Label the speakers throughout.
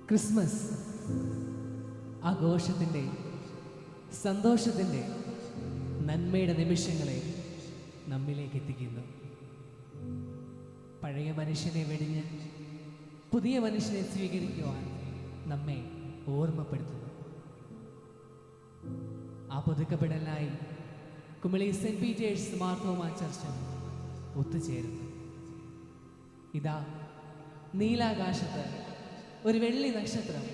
Speaker 1: Christmas ആഘോഷത്തിൻ്റെ, സന്തോഷത്തിൻ്റെ, നന്മയുടെ നിമിഷങ്ങളെ നമ്മിലേക്ക് എത്തിക്കുന്നു. പഴയ മനുഷ്യനെ വെടിഞ്ഞ് പുതിയ മനുഷ്യനെ സ്വീകരിക്കുവാൻ നമ്മെ ഓർമ്മപ്പെടുത്തുന്നു. ആ പുതുക്കപ്പെടലായി Kumily saint Peter's Marthoma church ഒത്തുചേരുന്നു. ഇതാ നീലാകാശത്ത് ഒരു വെള്ളി നക്ഷത്രം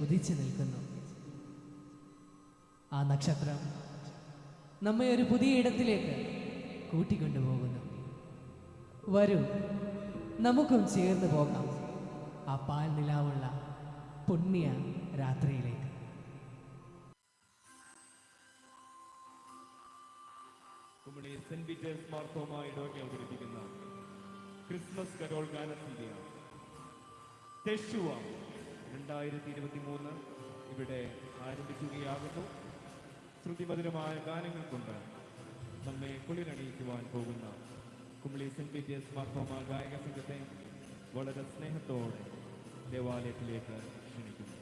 Speaker 1: ഉദിച്ചു നിൽക്കുന്നു. ആ നക്ഷത്രം നമ്മെ ഒരു പുതിയ ഇടത്തിലേക്ക് കൂട്ടിക്കൊണ്ടുപോകുന്നു. വരൂ, നമുക്കും ചേർന്ന് പോകാം ആ പാൽ നിലാവുള്ള പുണ്യ രാത്രിയിലേക്ക്.
Speaker 2: കുമളി സെന്റ് പീറ്റേഴ്സ് മാർത്തോമാ ഇടവക അവതരിപ്പിക്കുന്ന ക്രിസ്മസ് കരോൾ ഗാനസീരിയ തെഷുവ 2023 ഇവിടെ ആരംഭിക്കുകയാകുന്നു. ശ്രുതിമധുരമായ ഗാനങ്ങൾ കൊണ്ട് നമ്മെ കുളിരണിയിക്കുവാൻ പോകുന്ന കുമളി സെന്റ് പീറ്റേഴ്സ് മാർത്തോമാ ഗായക സംഘത്തെ വളരെ സ്നേഹത്തോടെ ദേവാലയത്തിലേക്ക് ക്ഷണിക്കുന്നു.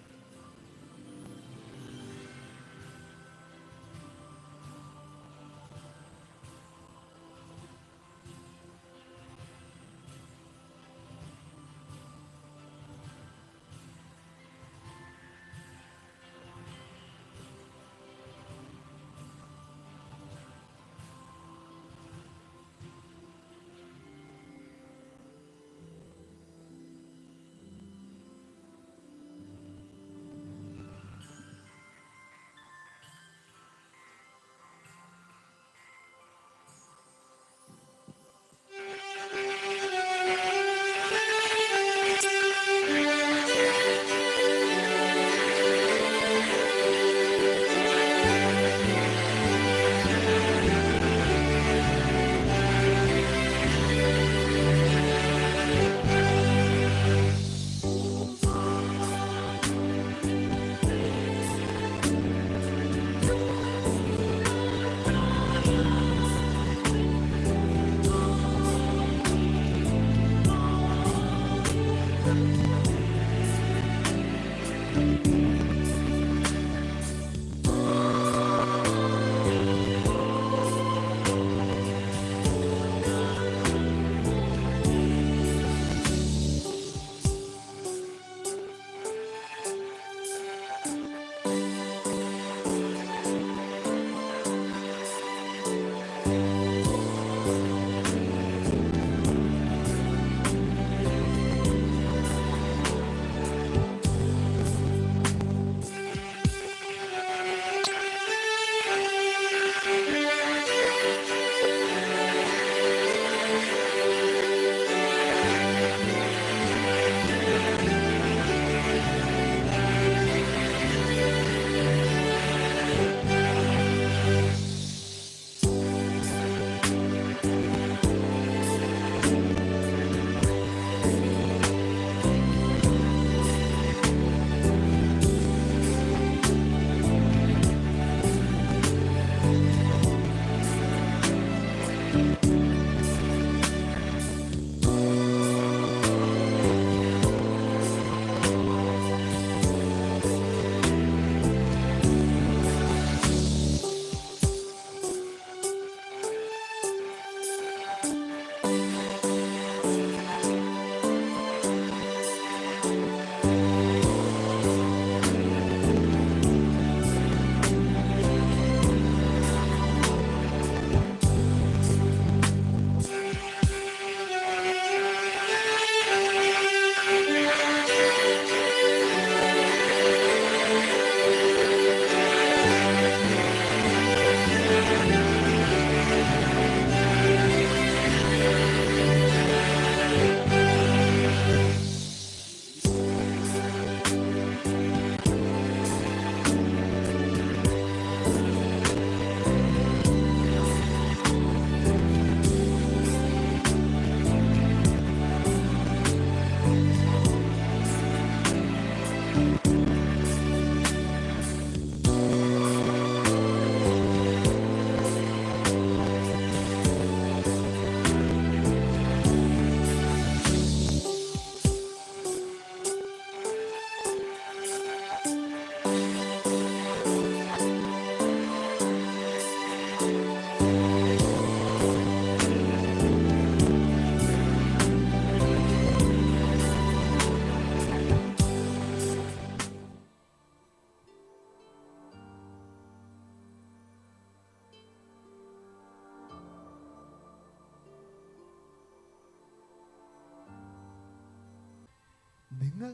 Speaker 3: നിങ്ങൾ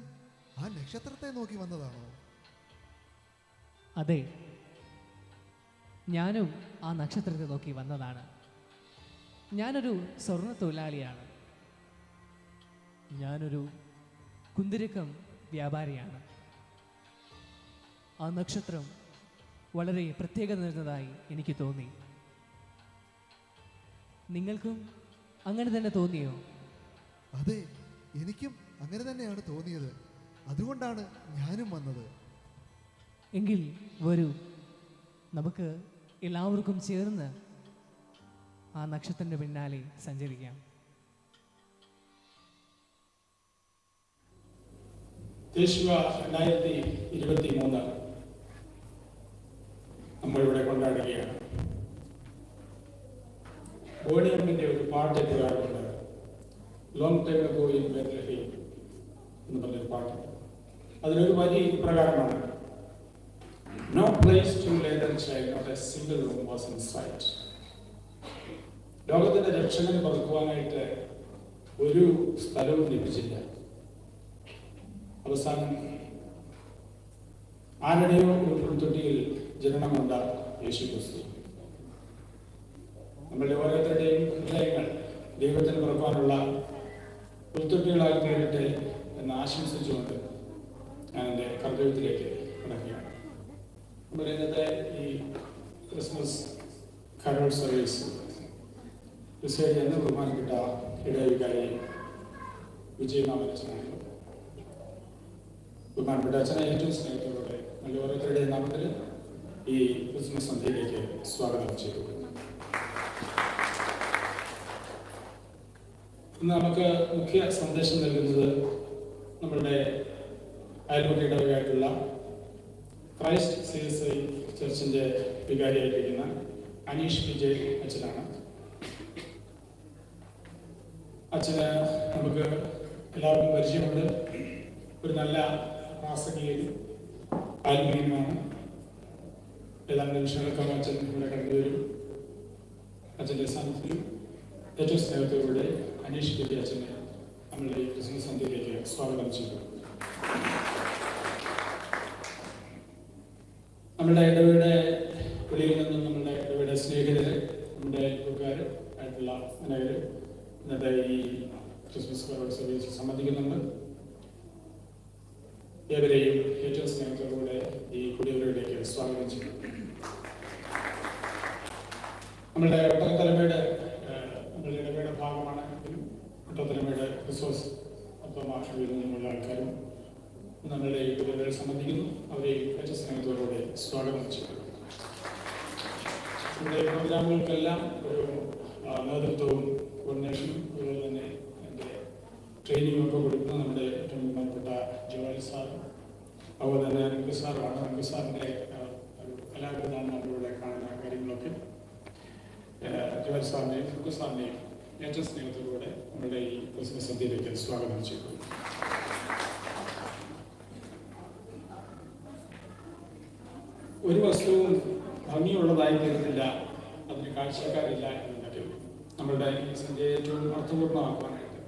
Speaker 3: ആ നക്ഷത്രത്തെ നോക്കി വന്നതാണോ?
Speaker 1: അതെ, ഞാനും ആ നക്ഷത്രത്തെ നോക്കി വന്നതാണ്. ഞാനൊരു സ്വർണ്ണ തൊഴിലാളിയാണ്. ഞാനൊരു കുന്തിരിക്കം വ്യാപാരിയാണ്. ആ നക്ഷത്രം വളരെ പ്രത്യേകത നിറഞ്ഞതായി എനിക്ക് തോന്നി. നിങ്ങൾക്കും അങ്ങനെ തന്നെ തോന്നിയോ?
Speaker 3: അതെ, എനിക്കും അങ്ങനെ തന്നെയാണ് തോന്നിയത്. അതുകൊണ്ടാണ് ഞാനും വന്നത്.
Speaker 1: എങ്കിൽ വരൂ, നമുക്ക് എല്ലാവർക്കും ചേർന്ന് ആ നക്ഷത്രത്തിൻ്റെ പിന്നാലെ സഞ്ചരിക്കാം.
Speaker 4: ദേശീയ 2023 നമ്മളിവിടെ കൊണ്ടാടുകയാണ്. ബോണിയമ്മിൻ്റെ ഒരു പാട്ട് എഴുതാറുണ്ട്, long time ago in Bethlehem എന്ന് പറഞ്ഞൊരു പാട്ട്. അതിലൊരു വരി പ്രകാരമാണ്: No place to lay the child, not a single room was in sight. ലോകത്തിന്റെ രക്ഷകനെ പറക്കുവാനായിട്ട് ഒരു സ്ഥലവും ലഭിച്ചില്ല. അവസാനം ആരുടെയോ ഒരു പുൽത്തൊട്ടിയിൽ ജനനം കൊണ്ട യേശു ക്രിസ്തു. നമ്മളുടെ ഓരോരുത്തരുടെയും ഹൃദയങ്ങൾ ദൈവത്തിന് പറക്കുവാനുള്ള പുൽത്തൊട്ടികളായി തീരട്ടെ എന്ന് ആശംസിച്ചുകൊണ്ട് ഞാൻ എൻ്റെ കർത്തവ്യത്തിലേക്ക് കടക്കുകയാണ്. നമ്മുടെ ഇന്നത്തെ ഈ ക്രിസ്മസ് കരോൾ സർവീസ് ക്രിസ്ത്യാനി എന്ന ബഹുമാനപ്പെട്ട ഇടവികാരി വിജയനാമച്ചനാണ്. ബഹുമാനപ്പെട്ട അച്ഛനെ ഏറ്റവും സ്നേഹത്തോടെ നല്ല ഓരോരുത്തരുടെ നാമത്തിൽ ഈ ക്രിസ്മസ് സന്ധ്യയിലേക്ക് സ്വാഗതം ചെയ്തു. ഇന്ന് നമുക്ക് മുഖ്യ സന്ദേശം നൽകുന്നത് നമ്മളുടെ അയൽപക്ക ഇടവകയായിട്ടുള്ള ക്രൈസ്റ്റ് CSI ചർച്ചിൻ്റെ വികാരിയായിരിക്കുന്ന അനീഷ് വിജയ് അച്ഛനാണ്. അച്ഛന് നമുക്ക് എല്ലാവർക്കും പരിചയമുണ്ട്. ഒരു നല്ല പ്രാസംഗികനും ആത്മീയനുമാണ്. ഏതാണ്ട് നിമിഷങ്ങൾക്കും അച്ഛൻ ഇവിടെ കടന്നു വരും. അച്ഛൻ്റെ സാന്നിധ്യത്തിലും ഏറ്റവും സ്നേഹത്തോടെ അനീഷ് വിജയ് അച്ഛനെ നമ്മളുടെ ഈ ക്രിസ്മസ് സന്ധ്യയിലേക്ക് സ്വാഗതം ചെയ്തു. നമ്മുടെ ഇടവയുടെ വെളിയിൽ നിന്നും നമ്മുടെ ഇടവയുടെ സ്നേഹിതര്, നമ്മുടെ കൂട്ടുകാർ ആയിട്ടുള്ള അനേകർ ഇന്നത്തെ ഈ ക്രിസ്മസ് കരോൾ സർവീസ് സംബന്ധിക്കുന്നുണ്ട്. ഏവരെയും ഏറ്റവും സ്നേഹത്തോടുകൂടെ ഈ കുടിയവരിലേക്ക് സ്വാഗതം ചെയ്യും. നമ്മളുടെ ഒട്ടകത്തലമയുടെ ഭാഗമാണ് ഒട്ടകത്തലമയുടെ ക്രിസ്മസ് അർത്ഥമാക്കിയിൽ നിന്നുള്ള ആൾക്കാരും നമ്മളുടെ ഈ കുടിയവരെ സംബന്ധിക്കുന്നു. അവരെയും ഏറ്റവും സ്നേഹത്തോടുകൂടെ സ്വാഗതം ചെയ്യും. നമ്മുടെ പ്രോഗ്രാമുകൾക്കെല്ലാം ഒരു നേതൃത്വവും കോർഡിനേഷനും അതുപോലെ തന്നെ എൻ്റെ ട്രെയിനിങ്ങും ഒക്കെ കൊടുക്കുന്ന നമ്മുടെ ഏറ്റവും ബഹുമാനപ്പെട്ട ജോയൽ സാർ, അതുപോലെ തന്നെ അനന്ത് സാറാണ്. അനന്ത് സാറിൻ്റെ കലാകൃതാണ് നമ്മളിവിടെ കാണുന്ന കാര്യങ്ങളൊക്കെ. ജോയൽ സാറിനെയും ഫുക്കു സാറിനെയും ഏറ്റവും സ്നേഹത്തോടുകൂടെ നമ്മുടെ ഈ ക്രിസ്മസ് സന്ധ്യയിലേക്ക് സ്വാഗതം ചെയ്തു. ഒരു വസ്തുവും ഭംഗിയുള്ളതായി തീർന്നില്ല, അതിന് കാഴ്ചക്കാരില്ല എന്നുണ്ടെങ്കിൽ നമ്മളുടെ ഈ സന്ധ്യ ഏറ്റവും അർത്ഥപൂർണ്ണമാക്കുവാനായിട്ട്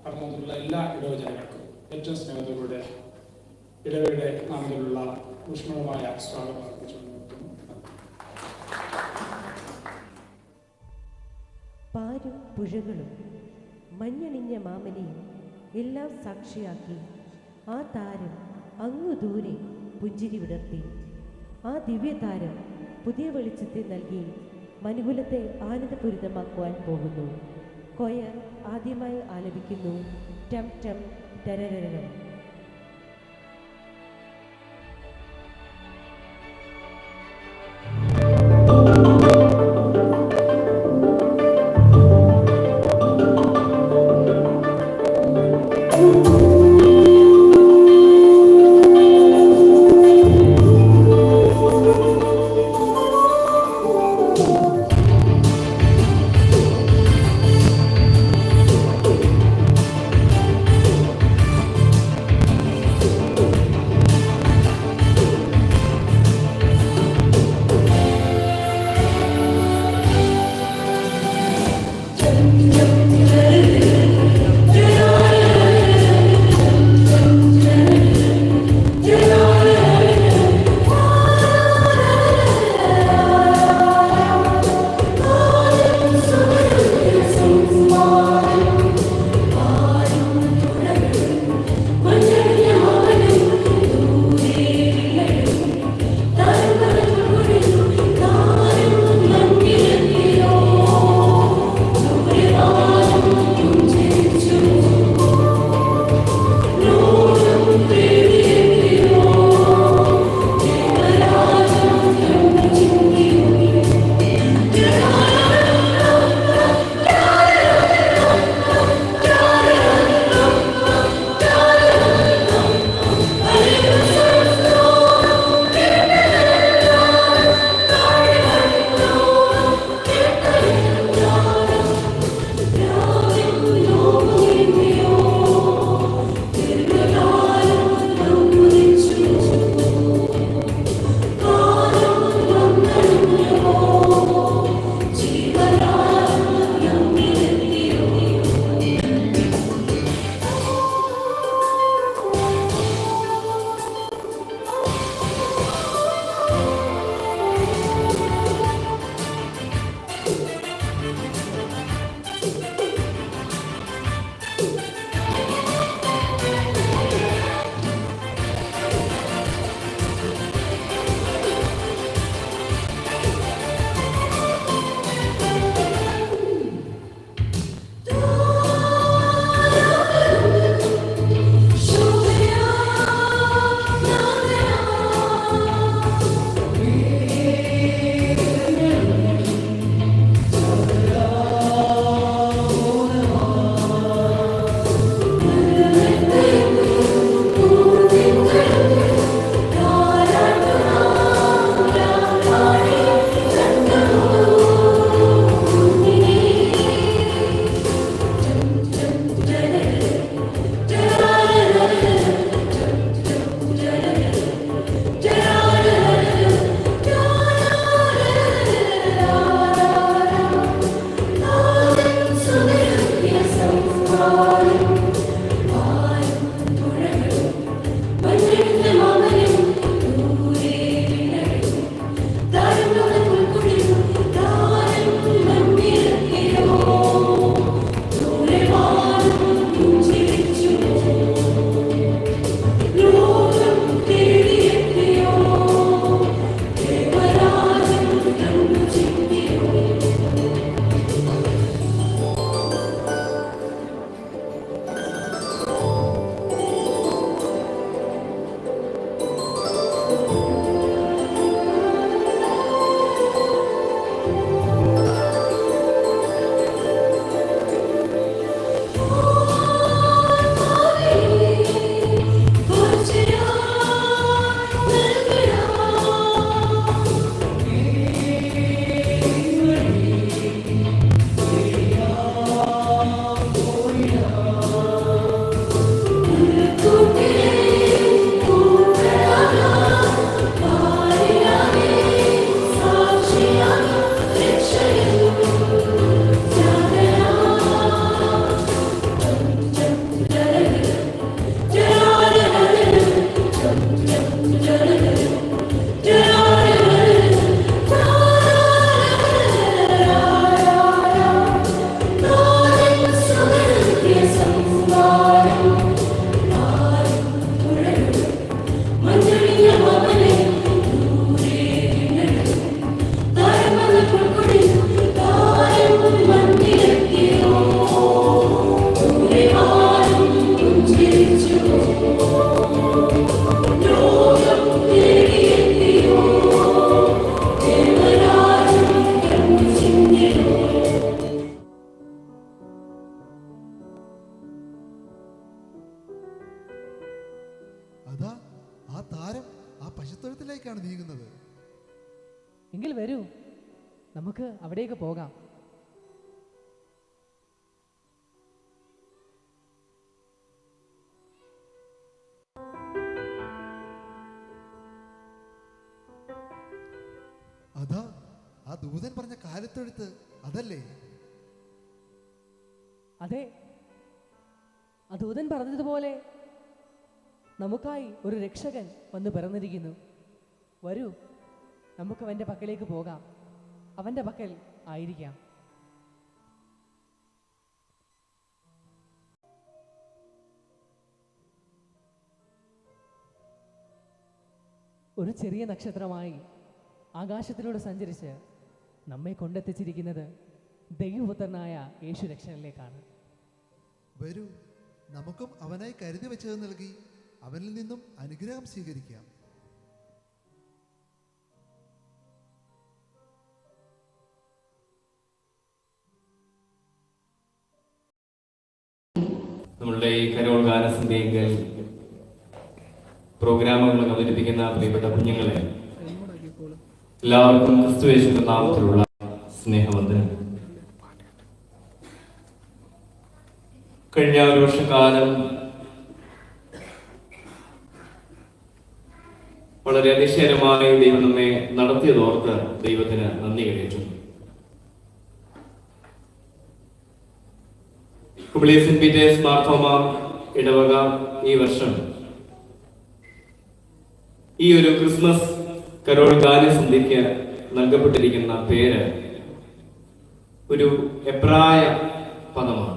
Speaker 4: കടന്നുള്ള എല്ലാ ഇടവജനങ്ങൾക്കും ഏറ്റവും സ്നേഹത്തോടെ ഇടവയുടെ നാമത്തിലുള്ള ഊഷ്മളമായ സ്വാഗതം അർപ്പിച്ചുകൊണ്ട്
Speaker 5: പാരും പുഴകളും മഞ്ഞണിഞ്ഞ മാമലയും എല്ലാം സാക്ഷിയാക്കി ആ താരം അങ്ങു ദൂരെ പുഞ്ചിരി വിടർത്തി. ആ ദിവ്യതാരം പുതിയ വെളിച്ചത്തെ നൽകി മനുകുലത്തെ ആനന്ദപൂരിതമാക്കുവാൻ പോകുന്നു. കൊയർ ആദ്യമായി ആലപിക്കുന്നു ടം ടം തരരരം.
Speaker 3: പശുത്തൊഴുത്തിലേക്കാണ് നീങ്ങുന്നത്.
Speaker 1: എങ്കിൽ വരൂ, നമുക്ക് അവിടേക്ക് പോകാം.
Speaker 3: അതാ ആ ദൂതൻ പറഞ്ഞ കാലിത്തൊഴുത്ത് അതല്ലേ?
Speaker 1: അതെ, ആ ദൂതൻ പറഞ്ഞതുപോലെ നമുക്കായി ഒരു രക്ഷകൻ വന്ന് പിറന്നിരിക്കുന്നു. വരൂ, നമുക്ക് അവൻ്റെ പക്കലേക്ക് പോകാം. അവൻ്റെ പക്കൽ ആയിരിക്കാം. ഒരു ചെറിയ നക്ഷത്രമായി ആകാശത്തിലൂടെ സഞ്ചരിച്ച് നമ്മെ കൊണ്ടെത്തിച്ചിരിക്കുന്നത് ദൈവപുത്രനായ യേശു രക്ഷകനിലേക്കാണ്.
Speaker 3: വരൂ, നമുക്കും അവനായി കരുതി വെച്ചത് നൽകി അവനിൽ നിന്നും അനുഗ്രഹം സ്വീകരിക്കാം.
Speaker 2: നമ്മളുടെ ഈ കരോൾ ഗാനസന്ധ്യയെങ്കിൽ പ്രോഗ്രാമുകൾ അവതരിപ്പിക്കുന്ന പ്രിയപ്പെട്ട കുഞ്ഞുങ്ങളെ എല്ലാവർക്കും ക്രിസ്തുയേശുവിന്റെ നാമത്തിലുള്ള സ്നേഹവന്ദനം. കഴിഞ്ഞ ഒരു വർഷക്കാലം വളരെ അതിശയകരമായി ദൈവം നമ്മെ നടത്തിയതോർത്ത് ദൈവത്തിന് നന്ദി കരയറ്റുന്നു. കുമളി സെന്റ് പീറ്റേഴ്സ് മാർത്തോമ ഇടവക ഈ വർഷം ഈ ഒരു ക്രിസ്മസ് കരോൾ ഗാനസന്ധ്യയ്ക്ക് നൽകപ്പെട്ടിരിക്കുന്ന പേര് ഒരു എബ്രായ പദമാണ്,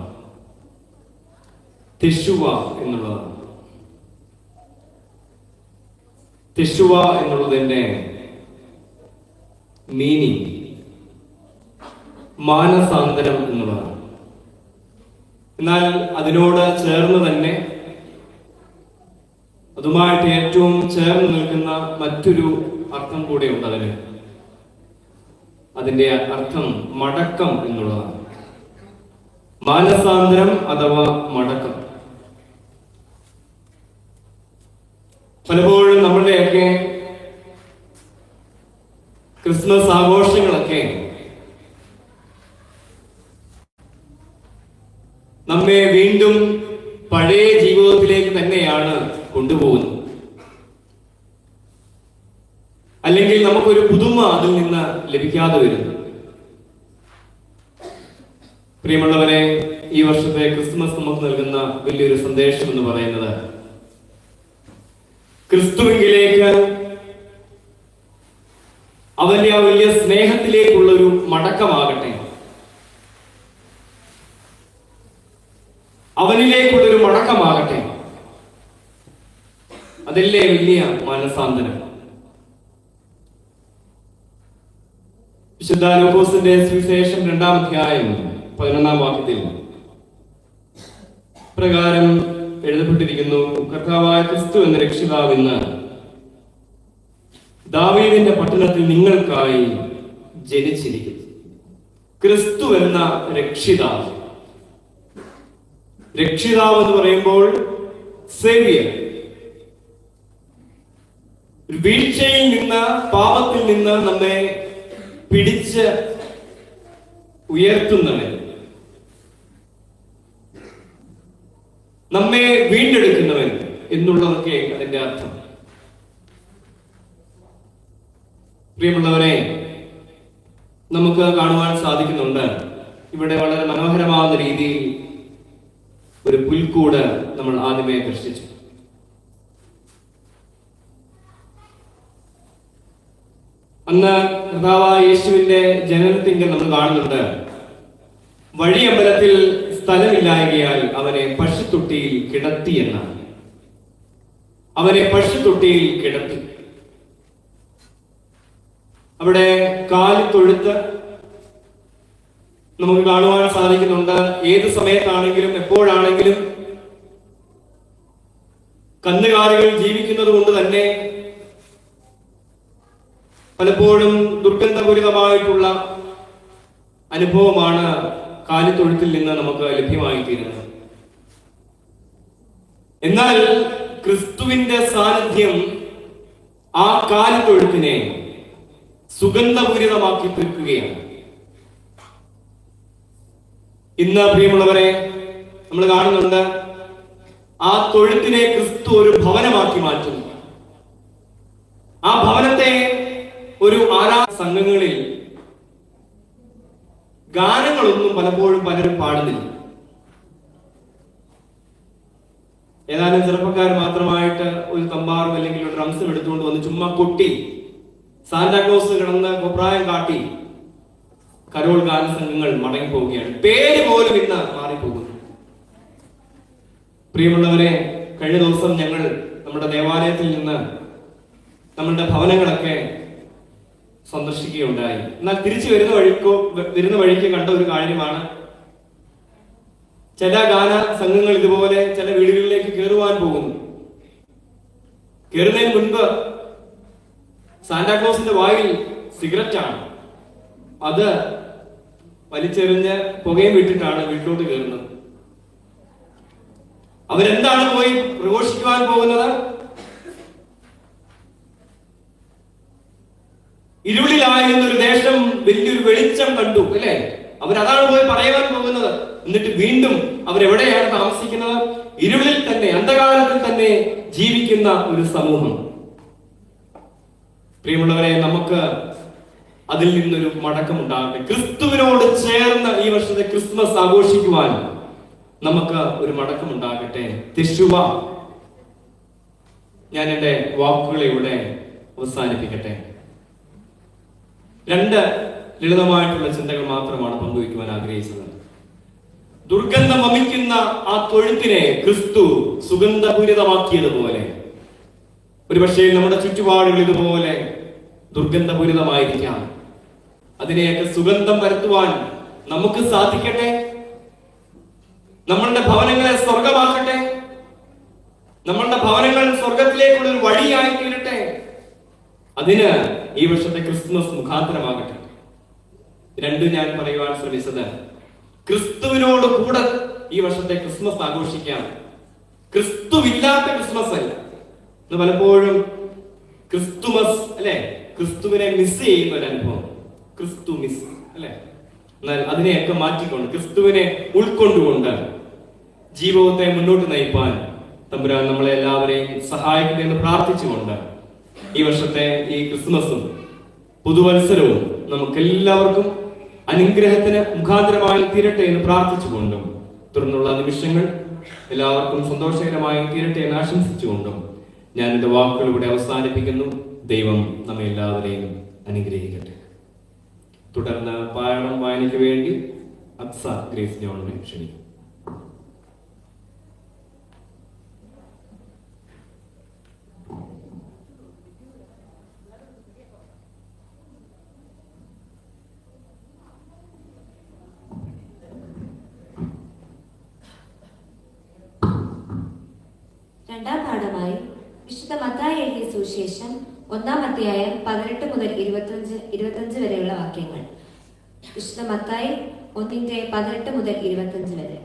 Speaker 2: തെശുവ എന്നുള്ളതാണ്. തെശുവ എന്നുള്ളതിന്റെ മീനിങ് മാനസാന്തരം എന്നുള്ളതാണ്. എന്നാൽ അതിനോട് ചേർന്ന് തന്നെ അതുമായിട്ട് ഏറ്റവും ചേർന്ന് നിൽക്കുന്ന മറ്റൊരു അർത്ഥം കൂടെ ഉണ്ട് അതിന്. അതിന്റെ അർത്ഥം മടക്കം എന്നുള്ളതാണ്. മാനസാന്തരം അഥവാ മടക്കം. പലപ്പോഴും നമ്മളുടെയൊക്കെ ക്രിസ്മസ് ആഘോഷങ്ങളൊക്കെ നമ്മെ വീണ്ടും പഴയ ജീവിതത്തിലേക്ക് തന്നെയാണ് കൊണ്ടുപോകുന്നത്. അല്ലെങ്കിൽ നമുക്കൊരു പുതുമ അതിൽ നിന്ന് ലഭിക്കാതെ വരുന്നു. പ്രിയമുള്ളവരെ, ഈ വർഷത്തെ ക്രിസ്മസ് നമുക്ക് നൽകുന്ന വലിയൊരു സന്ദേശം എന്ന് പറയുന്നത് ക്രിസ്തുവിലേക്ക്, അവന്റെ ആ വലിയ സ്നേഹത്തിലേക്കുള്ള ഒരു മടക്കമാകട്ടെ, അവനിലേക്കുള്ളൊരു മടക്കമാകട്ടെ. അതല്ലേ വലിയ മാനസാന്തരം. വിശുദ്ധ ലൂക്കോസിന്റെ സുവിശേഷം 2-ാം അധ്യായം 11-ാം വാക്യത്തിൽ പ്രകാരം എഴുതപ്പെട്ടിരിക്കുന്നു: കർത്താവായ ക്രിസ്തു എന്ന രക്ഷിതാവ് ഇന്ന് ദാവീദിന്റെ പട്ടണത്തിൽ നിങ്ങൾക്കായി ജനിച്ചിരിക്കുന്നു. ക്രിസ്തു എന്ന രക്ഷിതാവ്. രക്ഷിതാവ് എന്ന് പറയുമ്പോൾ സേവിയർ. വീഴ്ചയിൽ നിന്ന്, പാപത്തിൽ നിന്ന് നമ്മെ പിടിച്ച് ഉയർത്തുന്നവൻ, നമ്മെ വീണ്ടെടുക്കുന്നവൻ എന്നുള്ളതൊക്കെ അതിന്റെ അർത്ഥം. പ്രിയമുള്ളവരെ, നമുക്ക് കാണുവാൻ സാധിക്കുന്നുണ്ട് ഇവിടെ വളരെ മനോഹരമാകുന്ന രീതിയിൽ ഒരു പുൽക്കൂട് നമ്മൾ ആദ്യമേ ദർശിച്ചു. അന്ന് കർത്താവായ യേശുവിന്റെ ജനനത്തിങ്കൽ നമ്മൾ കാണുന്നുണ്ട് വഴിയമ്പലത്തിൽ സ്ഥലമില്ലായകയാൽ അവനെ പശുത്തൊട്ടിയിൽ കിടത്തി എന്നാണ്. അവനെ പശുത്തൊട്ടിയിൽ കിടത്തി. അവിടെ കാലിത്തൊഴുത്ത് നമുക്ക് കാണുവാൻ സാധിക്കുന്നുണ്ട്. ഏത് സമയത്താണെങ്കിലും എപ്പോഴാണെങ്കിലും കന്നുകാലികൾ ജീവിക്കുന്നത് കൊണ്ട് തന്നെ പലപ്പോഴും ദുർഗന്ധപൂരിതമായിട്ടുള്ള അനുഭവമാണ് കാലിത്തൊഴുത്തിൽ നിന്ന് നമുക്ക് ലഭ്യമായി തീരുന്നത്. എന്നാൽ ക്രിസ്തുവിന്റെ സാന്നിധ്യം ആ കാലിത്തൊഴുത്തിനെ സുഗന്ധപൂരിതമാക്കി തീർക്കുകയാണ്. ഇന്ന് പ്രിയമുള്ളവരെ നമ്മൾ കാണുന്നുണ്ട്, ആ തൊഴുത്തിനെ ക്രിസ്തു ഒരു ഭവനമാക്കി മാറ്റുന്നു. ആ ഭവനത്തെ ഒരു സംഘങ്ങളിൽ ഗാനങ്ങളൊന്നും പലപ്പോഴും പലരും പാടുന്നില്ല. ഏതാനും ചെറുപ്പക്കാർ മാത്രമായിട്ട് ഒരു തമ്പാറും അല്ലെങ്കിൽ ഒരു ഡ്രംസും എടുത്തുകൊണ്ട് വന്ന് ചുമ്മാ കൊട്ടി സാന്റാക്ലോസ് കിടന്ന് അഭിപ്രായം കാട്ടി കരോൾ ഗാന സംഘങ്ങൾ മടങ്ങി പോവുകയാണ്. പേര് പോലും ഇന്ന് മാറിപ്പോകുന്നു. പ്രിയമുള്ളവരെ, കഴിഞ്ഞ ദിവസം ഞങ്ങൾ നമ്മുടെ ദേവാലയത്തിൽ നിന്ന് നമ്മളുടെ ഭവനങ്ങളൊക്കെ സന്ദർശിക്കുകയുണ്ടായി. എന്നാൽ തിരിച്ചു വരുന്ന വഴിക്ക് കണ്ട ഒരു കാര്യമാണ്, ചില ഗാന സംഘങ്ങൾ ഇതുപോലെ ചില വീടുകളിലേക്ക് കയറുവാൻ പോകുന്നു. കയറുന്നതിന് മുൻപ് സാന്റാക്ലോസിന്റെ വായിൽ സിഗരറ്റാണ്, അത് വലിച്ചെറിഞ്ഞ് പുകയും വിട്ടിട്ടാണ് വീട്ടിലോട്ട് കയറുന്നത്. അവരെന്താണ് പോയി പ്രഘോഷിക്കുവാൻ പോകുന്നത്? ഇരുളിലായിരുന്ന ഒരു ദേശം വലിയൊരു വെളിച്ചം കണ്ടു, അല്ലെ? അവരതാണ് പോയി പറയുവാൻ പോകുന്നത്. എന്നിട്ട് വീണ്ടും അവരെവിടെയാണ് താമസിക്കുന്നത്? ഇരുളിൽ തന്നെ, അന്ധകാരത്തിൽ തന്നെ ജീവിക്കുന്ന ഒരു സമൂഹം. പ്രിയമുള്ളവരെ, നമുക്ക് അതിൽ നിന്നൊരു മടക്കം ഉണ്ടാകട്ടെ. ക്രിസ്തുവിനോട് ചേർന്ന് ഈ വർഷത്തെ ക്രിസ്മസ് ആഘോഷിക്കുവാൻ നമുക്ക് ഒരു മടക്കം ഉണ്ടാകട്ടെ. തെശുവ. ഞാൻ എന്റെ വാക്കുകളെ ഇവിടെ അവസാനിപ്പിക്കട്ടെ. 2 ലളിതമായിട്ടുള്ള ചിന്തകൾ മാത്രമാണ് പങ്കുവയ്ക്കുവാൻ ആഗ്രഹിച്ചത്. ദുർഗന്ധം വമിക്കുന്ന ആ തൊഴുത്തിനെ ക്രിസ്തു സുഗന്ധപൂരിതമാക്കിയതുപോലെ ഒരുപക്ഷേ നമ്മുടെ ചുറ്റുപാടുകൾ ഇതുപോലെ ദുർഗന്ധപൂരിതമായിരിക്കാം. അതിനെയൊക്കെ സുഗന്ധം പരത്തുവാൻ നമുക്ക് സാധിക്കട്ടെ. നമ്മളുടെ ഭവനങ്ങളെ സ്വർഗമാക്കട്ടെ. നമ്മളുടെ ഭവനങ്ങൾ സ്വർഗത്തിലേക്കുള്ള ഒരു വഴിയായി തീരട്ടെ. അതിന് ഈ വർഷത്തെ ക്രിസ്മസ് മുഖാന്തരമാകട്ടെ. 2 ഞാൻ പറയുവാൻ ശ്രമിച്ചത്, ക്രിസ്തുവിനോട് കൂടെ ഈ വർഷത്തെ ക്രിസ്മസ് ആഘോഷിക്കാം. ക്രിസ്തുവില്ലാത്ത ക്രിസ്മസ് അല്ല. ഇന്ന് പലപ്പോഴും ക്രിസ്തുമസ്, അല്ലെ, ക്രിസ്തുവിനെ മിസ് ചെയ്യുന്ന ഒരു അനുഭവം. ക്രിസ്തു മിസ്, അല്ലെ? എന്നാൽ അതിനെയൊക്കെ മാറ്റിക്കൊണ്ട് ക്രിസ്തുവിനെ ഉൾക്കൊണ്ടുകൊണ്ട് ജീവിതത്തെ മുന്നോട്ട് നയിപ്പാൻ തമ്പുരാൻ നമ്മളെ എല്ലാവരെയും സഹായിക്കട്ടെ പ്രാർത്ഥിച്ചുകൊണ്ട് ഈ വർഷത്തെ ഈ ക്രിസ്മസും പുതുവത്സരവും നമുക്ക് എല്ലാവർക്കും അനുഗ്രഹത്തിന് മുഖാന്തരമായി തീരട്ടെ എന്ന് പ്രാർത്ഥിച്ചുകൊണ്ടും തുടർന്നുള്ള നിമിഷങ്ങൾ എല്ലാവർക്കും സന്തോഷകരമായി തീരട്ടെ എന്ന് ആശംസിച്ചുകൊണ്ടും ഞാൻ എന്റെ വാക്കുകൾ ഇവിടെ അവസാനിപ്പിക്കുന്നു. ദൈവം നമ്മെ എല്ലാവരെയും അനുഗ്രഹിക്കട്ടെ. തുടർന്ന് പാരായണം വായനയ്ക്ക് വേണ്ടി അക്സ ഗ്രേസ് ജോണിനെ ക്ഷണിക്കും.
Speaker 6: രണ്ടാം പാഠമായി വിശുദ്ധ മത്തായി എഴുതിയ സുവിശേഷം 1-ാം അധ്യായം 18 മുതൽ 25 വരെയുള്ള വാക്യങ്ങൾ. വിശുദ്ധ മത്തായി 1:18 മുതൽ 25 വരെ.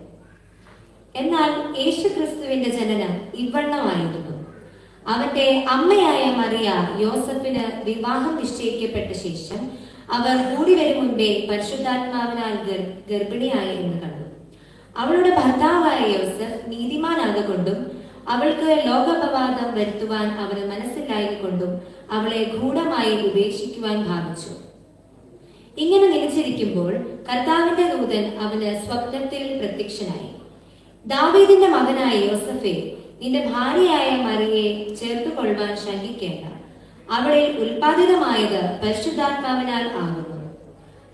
Speaker 6: എന്നാൽ യേശു ക്രിസ്തുവിന്റെ ജനനം ഇവണ്ണമായിരുന്നു. അവന്റെ അമ്മയായ മറിയ യോസഫിന് വിവാഹം നിശ്ചയിക്കപ്പെട്ട ശേഷം അവർ കൂടി വരും മുൻപേ പരിശുദ്ധാത്മാവിനാൽ ഗർഭിണിയായി എന്ന് കണ്ടു. അവളുടെ ഭർത്താവായ യോസഫ് നീതിമാനാകൊണ്ടും അവൾക്ക് ലോകാപവാദം വരുത്തുവാൻ അവന് മനസ്സിലായിക്കൊണ്ടും അവളെ ഗൂഢമായി ഉപേക്ഷിക്കുവാൻ ഭാവിച്ചു. ഇങ്ങനെ നിലച്ചിരിക്കുമ്പോൾ കർത്താവിന്റെ ദൂതൻ അവന് സ്വപ്നത്തിൽ പ്രത്യക്ഷനായി. ദാവീദിന്റെ മകനായ യോസഫേ, നിന്റെ ഭാര്യയായ മറിയയെ ചേർത്തുകൊള്ളുവാൻ ശങ്കിക്കേണ്ട. അവളിൽ ഉൽപാദിതമായത് പരിശുദ്ധാത്മാവിനാൽ ആകുന്നു.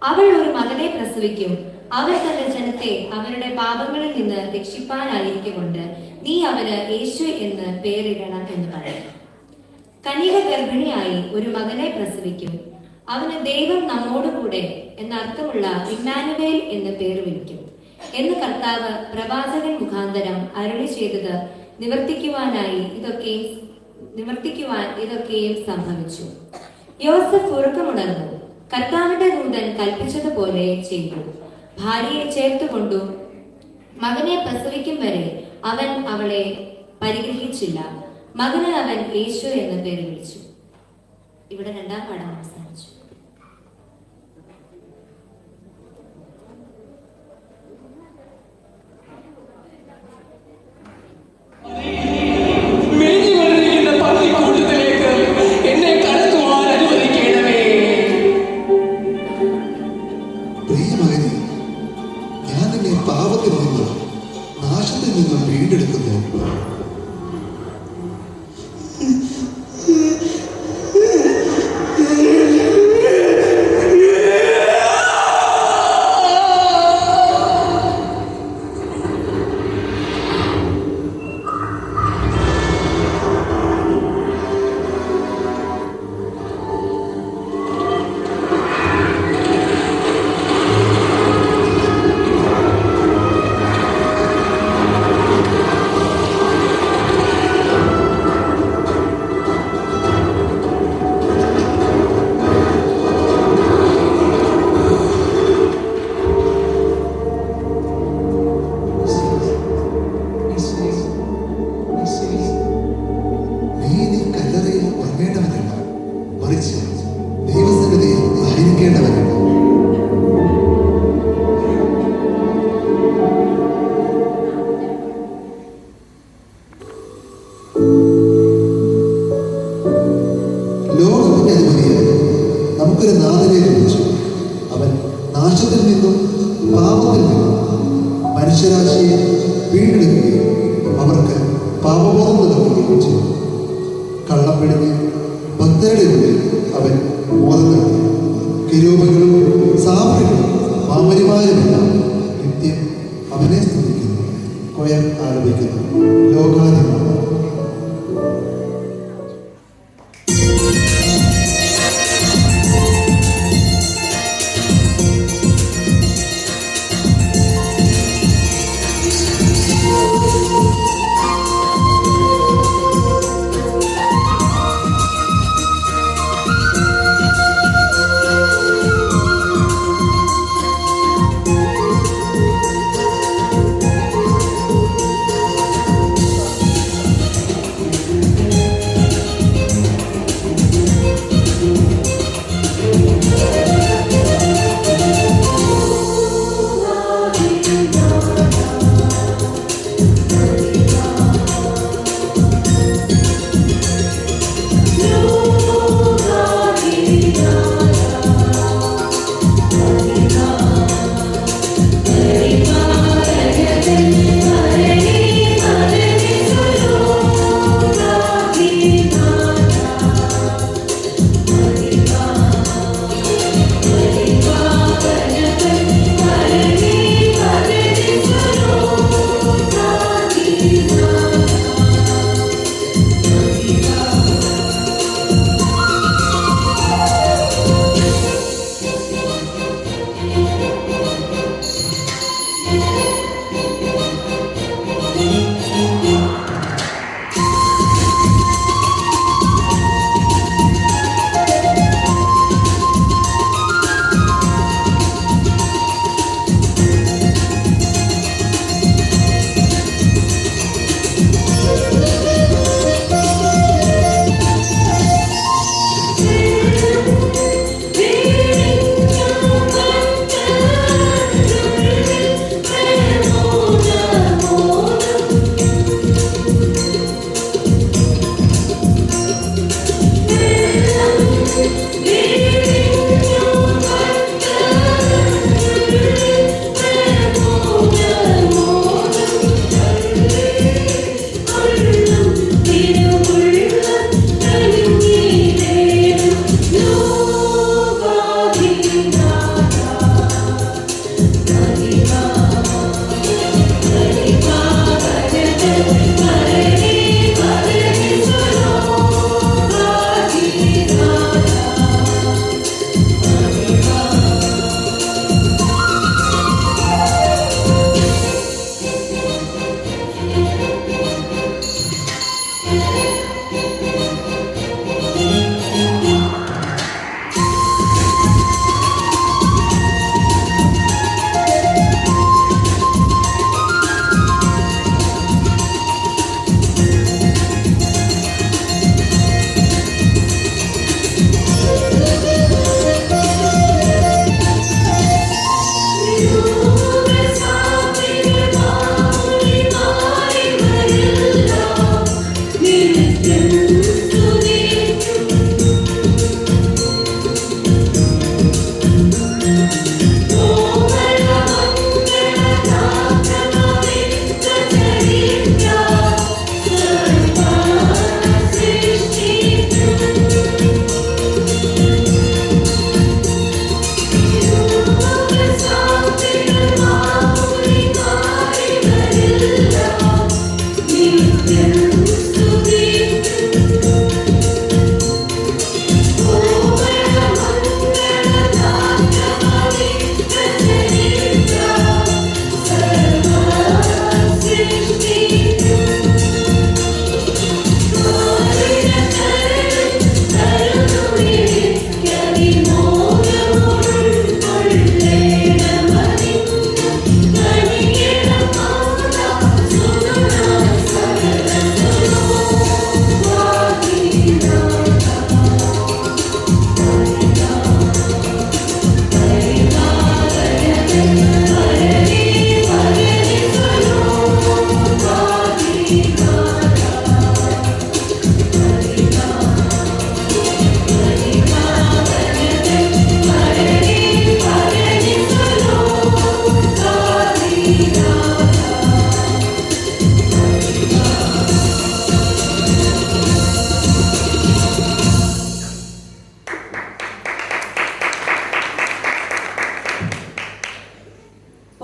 Speaker 6: അവൾ ഒരു മകനെ പ്രസവിക്കും. അവർ തന്റെ ജനത്തെ അവരുടെ പാപങ്ങളിൽ നിന്ന് രക്ഷിപ്പാനായിരിക്കൊണ്ട് നീ അവന് യേശു എന്ന് പേരിടണം എന്ന് പറയും. കന്യക ഗർഭിണിയായി ഒരു മകനെ പ്രസവിക്കും. അവന് ദൈവം നമ്മോടുകൂടെ എന്നർത്ഥമുള്ള ഇമ്മാനുവേൽ എന്ന് പേര് വിളിക്കും എന്ന് കർത്താവ് പ്രവാചകൻ മുഖാന്തരം അരുളി ചെയ്തത് നിവർത്തിക്കുവാൻ ഇതൊക്കെയും സംഭവിച്ചു. യോസഫ് ഉറക്കമുണർന്നു. കർത്താവിന്റെ ദൂതൻ കൽപ്പിച്ചതുപോലെ ചെയ്തു. ഭാര്യയെ ചേർത്തുകൊണ്ടു മകനെ പ്രസവിക്കും വരെ അവൻ അവളെ പരിഗ്രഹിച്ചില്ല. മകന് അവൻ യേശു എന്ന് പേര് വിളിച്ചു. ഇവിടെ രണ്ടാം പാഠം അവസാനിച്ചു.
Speaker 3: പ്രിയമകനെ, ഞാൻ നിന്നെ പാപത്തിൽ നിന്നും നാശത്തിൽ നിന്നും വീണ്ടെടുക്കുന്നു. നമുക്കൊരു നാഥനെ ലഭിച്ചു. അവൻ നാശത്തിൽ നിന്നും പാപത്തിൽ നിന്നും മനുഷ്യരാശിയെ വീണ്ടെടുക്കുകയും അവർക്ക് പാപബോധം നൽകുകയും ചെയ്തു. കള്ളം പിടിഞ്ഞ് ഭക്തരുടെ ഉള്ളിൽ അവൻ ബോധം നൽകി. കിരൂബുകളും സാമറികളും മാമരിമാരുമെല്ലാം നിത്യം അവനെ സ്തുതിക്കുന്നു, കൊയർ ആലപിക്കുന്നു. ലോകാധിപതി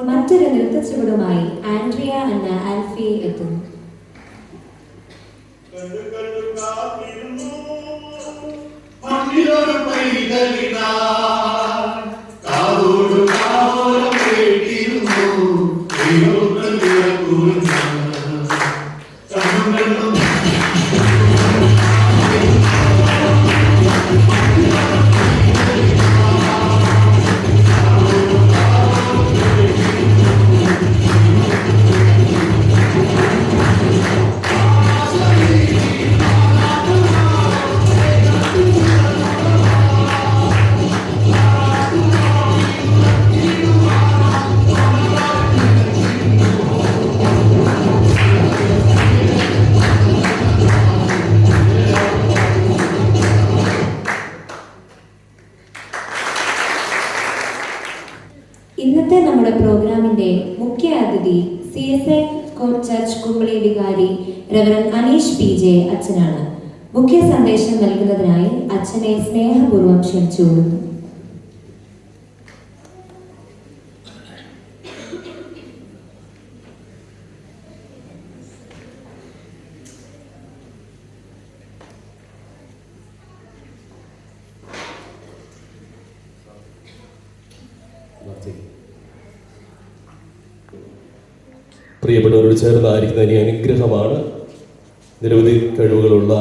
Speaker 6: മറ്റൊരു നൃത്തച്ചുവടുമായി ആൻഡ്രിയ എന്ന ആൽഫി എത്തുന്നു. ഇന്നത്തെ നമ്മുടെ പ്രോഗ്രാമിന്റെ മുഖ്യ അതിഥി CSI ചർച്ച് കുമ്പളി വികാരി റവറൻ അനീഷ് PJ അച്ഛനാണ്. മുഖ്യ സന്ദേശം നൽകുന്നതിനായി അച്ഛനെ സ്നേഹപൂർവ്വം ക്ഷണിച്ചുകൊള്ളുന്നു.
Speaker 7: പ്രിയപ്പെട്ടവരോട് ചേർന്നായിരിക്കുന്ന ഇനി അനുഗ്രഹമാണ്. നിരവധി കഴിവുകളുള്ള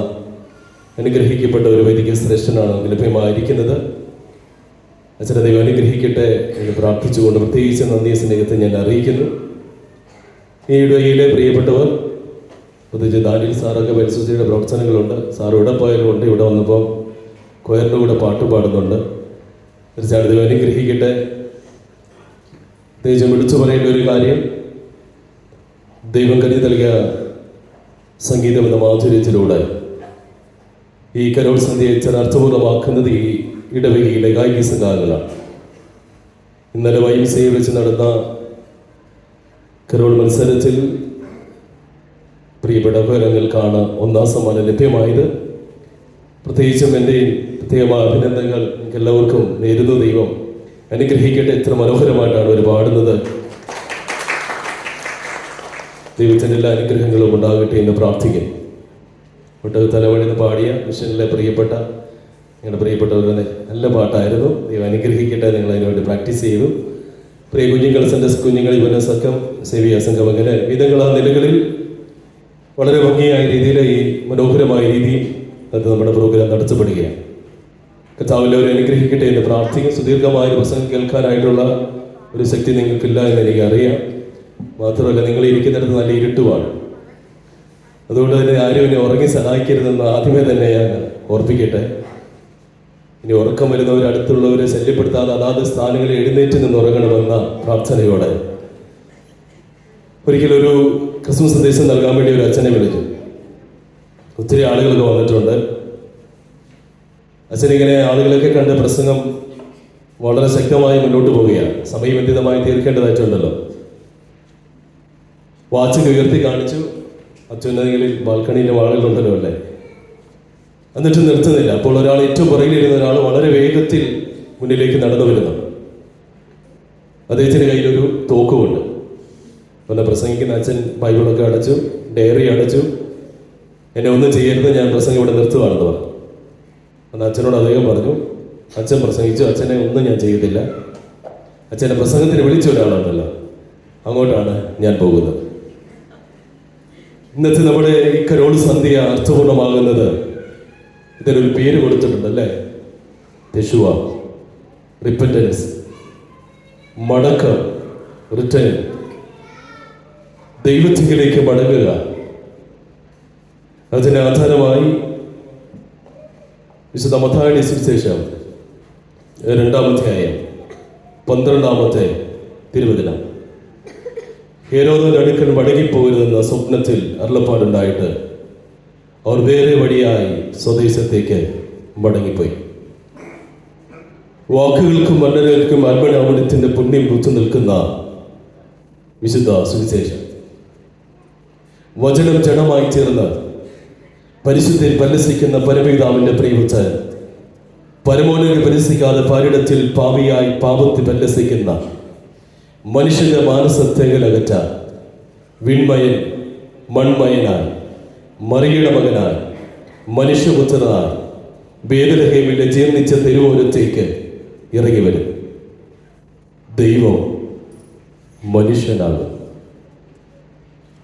Speaker 7: അനുഗ്രഹിക്കപ്പെട്ട ഒരു വൈദിക ശ്രേഷ്ഠനാണ് ലഭ്യമായിരിക്കുന്നത്. അച്ഛനെ ദൈവം അനുഗ്രഹിക്കട്ടെ എന്ന് പ്രാർത്ഥിച്ചുകൊണ്ട് പ്രത്യേകിച്ച് നന്ദി സ്നേഹത്തെ ഞാൻ അറിയിക്കുന്നു. ഈ ഇടവകയിലെ പ്രിയപ്പെട്ടവർ, പ്രത്യേകിച്ച് ദാനിൽ സാറൊക്കെ പരിശുദ്ധിയുടെ പ്രവർത്തനങ്ങളുണ്ട്. സാർ ഇവിടെ പോയാലും ഉണ്ട്, ഇവിടെ വന്നപ്പോൾ കൊയറിൻ്റെ കൂടെ പാട്ട് പാടുന്നുണ്ട്. തീർച്ചയായിട്ടും ദൈവം അനുഗ്രഹിക്കട്ടെ. പ്രത്യേകിച്ച് വിളിച്ചു പറയേണ്ട ഒരു കാര്യം, ദൈവം കരുതി നൽകിയ സംഗീതം എന്ന മാധുര്യത്തിലൂടെ ഈ കരോൾ സന്ധ്യയെ അർത്ഥപൂർണ്ണമാക്കുന്നത് ഈ ഇടവകയിലെ ഗായിക സംഘങ്ങളാണ്. ഇന്നലെ YMCA വെച്ച് നടന്ന കരോൾ മത്സരത്തിൽ പ്രിയപ്പെട്ട ഉപകരണങ്ങൾക്കാണ് ഒന്നാം സമ്മാനം ലഭ്യമായത്. പ്രത്യേകിച്ചും എൻ്റെ പ്രത്യേകമായ അഭിനന്ദനങ്ങൾ എല്ലാവർക്കും നേരുന്നു. ദൈവം അനുഗ്രഹിക്കട്ടെ. എത്ര മനോഹരമായിട്ടാണ് അവർ പാടുന്നത്. ദൈവത്തിൻ്റെ എല്ലാ അനുഗ്രഹങ്ങളും ഉണ്ടാകട്ടെ എന്ന് പ്രാർത്ഥിക്കുന്നു. തലവഴിന്ന് പാടിയ മിഷനിലെ ഞങ്ങളുടെ പ്രിയപ്പെട്ടവരുടെ നല്ല പാട്ടായിരുന്നു. ദൈവം അനുഗ്രഹിക്കട്ടെ. നിങ്ങൾ അതിനുവേണ്ടി പ്രാക്ടീസ് ചെയ്തു. പ്രിയ കുഞ്ഞുങ്ങൾ, സൺഡേ കുഞ്ഞുങ്ങൾ, യുവന സംഘം, സേവിയ സംഘം, അങ്ങനെ വിധങ്ങൾ ആ നിലകളിൽ വളരെ ഭംഗിയായ രീതിയിൽ ഈ മനോഹരമായ രീതിയിൽ അത് നമ്മുടെ പ്രോഗ്രാം നടത്തപ്പെടുകയാണ്. കർത്താവെല്ലാവരും അനുഗ്രഹിക്കട്ടെ എന്ന് പ്രാർത്ഥിക്കും. സുദീർഘമായ പ്രസംഗം കേൾക്കാനായിട്ടുള്ള ഒരു ശക്തി നിങ്ങൾക്കില്ല എന്ന് എനിക്കറിയാം. മാത്രമല്ല, നിങ്ങൾ ഇരിക്കുന്നിടത്ത് നല്ല ഇരുട്ടുമാണ്. അതുകൊണ്ട് തന്നെ ആരും ഇനി ഉറങ്ങി സഹായിക്കരുതെന്ന് ആദ്യമേ തന്നെ ഞാൻ ഓർപ്പിക്കട്ടെ. ഇനി ഉറക്കം വരുന്നവർ അടുത്തുള്ളവരെ ശല്യപ്പെടുത്താതെ അതാത് സ്ഥാനങ്ങളിൽ എഴുന്നേറ്റ് നിന്ന് ഉറങ്ങണമെന്ന പ്രാർത്ഥനയോടെ ഒരിക്കലൊരു ക്രിസ്മസ് സന്ദേശം നൽകാൻ വേണ്ടി ഒരു അച്ഛനെ വിളിച്ചു. ഒത്തിരി ആളുകളൊക്കെ വന്നിട്ടുണ്ട്. അച്ഛനിങ്ങനെ ആളുകളൊക്കെ കണ്ട് പ്രസംഗം വളരെ ശക്തമായി മുന്നോട്ട് പോവുകയാണ്. സമയബന്ധിതമായി തീർക്കേണ്ടതായിട്ടുണ്ടല്ലോ. വാച്ച് ഉയർത്തി കാണിച്ചു. അത്യുന്നതങ്ങളിൽ ബാൽക്കണിയിലെ ആളുകളുണ്ടല്ലോ അല്ലേ, എന്നിട്ട് നിർത്തുന്നില്ല. അപ്പോൾ ഒരാൾ ഏറ്റവും പുറകിലിരുന്ന ഒരാൾ വളരെ വേഗത്തിൽ മുന്നിലേക്ക് നടന്നു വരുന്നു. അദ്ദേഹത്തിൻ്റെ കയ്യിലൊരു തോക്കുമുണ്ട്. പിന്നെ പ്രസംഗിക്കുന്ന അച്ഛൻ ബൈബിളൊക്കെ അടച്ചു, ഡയറി അടച്ചു, എന്നെ ഒന്നും ചെയ്യരുത്, ഞാൻ പ്രസംഗം ഇവിടെ നിർത്തുവാണെന്ന് പറഞ്ഞു. അന്ന് അച്ഛനോട് അദ്ദേഹം പറഞ്ഞു, അച്ഛൻ പ്രസംഗിച്ചു, അച്ഛനെ ഒന്നും ഞാൻ ചെയ്തില്ല. അച്ഛനെ പ്രസംഗത്തിന് വിളിച്ച ഒരാളുണ്ടല്ലോ, അങ്ങോട്ടാണ് ഞാൻ പോകുന്നത്. ഇന്നത്തെ നമ്മുടെ ഈ കരോൾ സന്ധ്യ അർത്ഥപൂർണമാകുന്നത് ഇതിനൊരു പേര് കൊടുത്തിട്ടുണ്ടല്ലേ, യശുവ, റിപ്പറ്റൻസ്, മടക്കം, റിട്ടേൺ, ദൈവത്തിലേക്ക് മടങ്ങുക. അതിന് ആധാരമായി വിശുദ്ധ മത്തായിയുടെ സുവിശേഷം 2-ാം അധ്യായം 12-ാമത്തെ തിരുവചനം. ഹേരോദിന്റെ അടുക്കൽ മടങ്ങിപ്പോകരുതെന്ന സ്വപ്നത്തിൽ അരുളപ്പാടുണ്ടായിട്ട് അവർ വേറെ വഴിയായി സ്വദേശത്തേക്ക് മടങ്ങിപ്പോയി. വാക്കുകൾക്കും മണ്ഡലങ്ങൾക്കും അൽമനാമനത്തിന്റെ പുണ്യം പൂത്തു നിൽക്കുന്ന വിശുദ്ധ സുവിശേഷം. വചനം ജഡമായി ചേർന്ന് പരിശുദ്ധയിൽ പരിലസിക്കുന്ന പരമപിതാവിന്റെ പ്രിയപുത്രൻ പരമോന്നതനെ പരിലസിക്കാതെ പാരിടത്തിൽ പാപിയായി പാപത്തിൽ പരിലസിക്കുന്ന മനുഷ്യന്റെ മാനസത്തേകലകറ്റ വിൺമയൻ മൺമയനായി മറിയുടെ മകനായി മനുഷ്യപുത്രനായി ബേത്ലഹേമിലെ ജീർണിച്ച തെരുവോരത്തേക്ക് ഇറങ്ങി വരും. ദൈവം മനുഷ്യനാകും.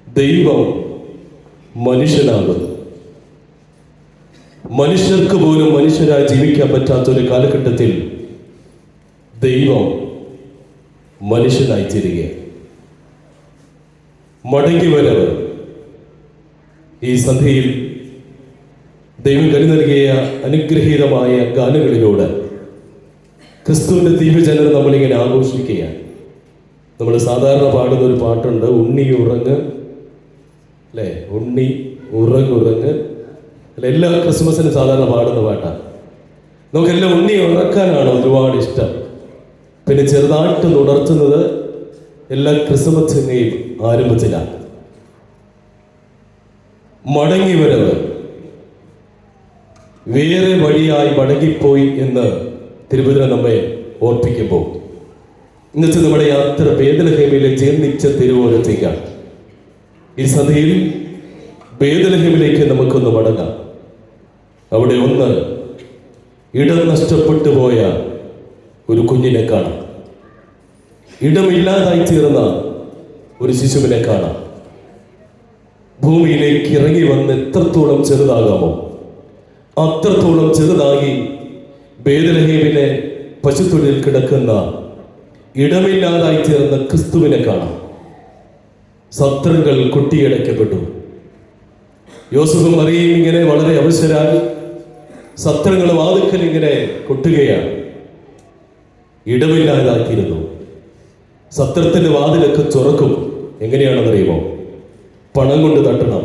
Speaker 7: ദൈവം മനുഷ്യനാകും. മനുഷ്യർക്ക് പോലും മനുഷ്യരായി ജീവിക്കാൻ പറ്റാത്തൊരു കാലഘട്ടത്തിൽ ദൈവം മനുഷ്യനായി തീരുക. മടങ്ങി വരവ്. ഈ സന്ധ്യയിൽ ദൈവം കരു നൽകിയ അനുഗ്രഹീതമായ ഗാനങ്ങളിലൂടെ ക്രിസ്തുവിന്റെ ദിവ്യജനം നമ്മളിങ്ങനെ ആഘോഷിക്കുകയാണ്. നമ്മൾ സാധാരണ പാടുന്ന ഒരു പാട്ടുണ്ട്, ഉണ്ണി ഉറങ്ങ്, അല്ലേ? ഉണ്ണി ഉറങ്ങുറങ്ങ് അല്ലെ, എല്ലാ ക്രിസ്മസിനും സാധാരണ പാടുന്ന പാട്ടാണ്. നമുക്കെല്ലാം ഉണ്ണി ഉറക്കാനാണ് ഒരുപാട് ഇഷ്ടം. പിന്നെ ചെറുതായിട്ട് ഉണർത്തുന്നത് എല്ലാ ക്രിസ്മസിന്റെയും ആരംഭത്തിലാണ്. മടങ്ങി വരവ്, വേറെ വഴിയായി മടങ്ങിപ്പോയി എന്ന് തിരുവചനം നമ്മെ ഓർപ്പിക്കുമ്പോൾ ഇന്നത്തെ നമ്മുടെ യാത്ര ബേത്ലഹേമിലെ ജീർണിച്ച തെരുവോരത്തേക്കാണ്. ഈ സന്ധ്യയിൽ ബേത്ലഹേമിലേക്ക് നമുക്കൊന്ന് മടങ്ങാം. അവിടെ ഒന്ന് ഇടം നഷ്ടപ്പെട്ടു പോയ ഒരു കുഞ്ഞിനെ കാണാം. ഇടമില്ലാതായി തീർന്ന ഒരു ശിശുവിനെ കാണാം. ഭൂമിയിലേക്ക് ഇറങ്ങി വന്ന് എത്രത്തോളം ചെറുതാകാമോ അത്രത്തോളം ചെറുതായി ബേത്ലഹേമിലെ പശുത്തൊടിയിൽ കിടക്കുന്ന ഇടമില്ലാതായി തീർന്ന ക്രിസ്തുവിനെ കാണാം. സത്രങ്ങൾ കൊട്ടിയടയ്ക്കപ്പെട്ടു. യോസഫും മറിയയും ഇങ്ങനെ വളരെ അവശരായി സത്രങ്ങൾ വാതുക്കൽ ഇങ്ങനെ കൊട്ടുകയാണ്. ഇടമില്ലാതാക്കിയിരുന്നു. സത്രത്തിന്റെ വാതിലൊക്കെ തുറക്കും. എങ്ങനെയാണെന്നറിയുമോ? പണം കൊണ്ട് തട്ടണം,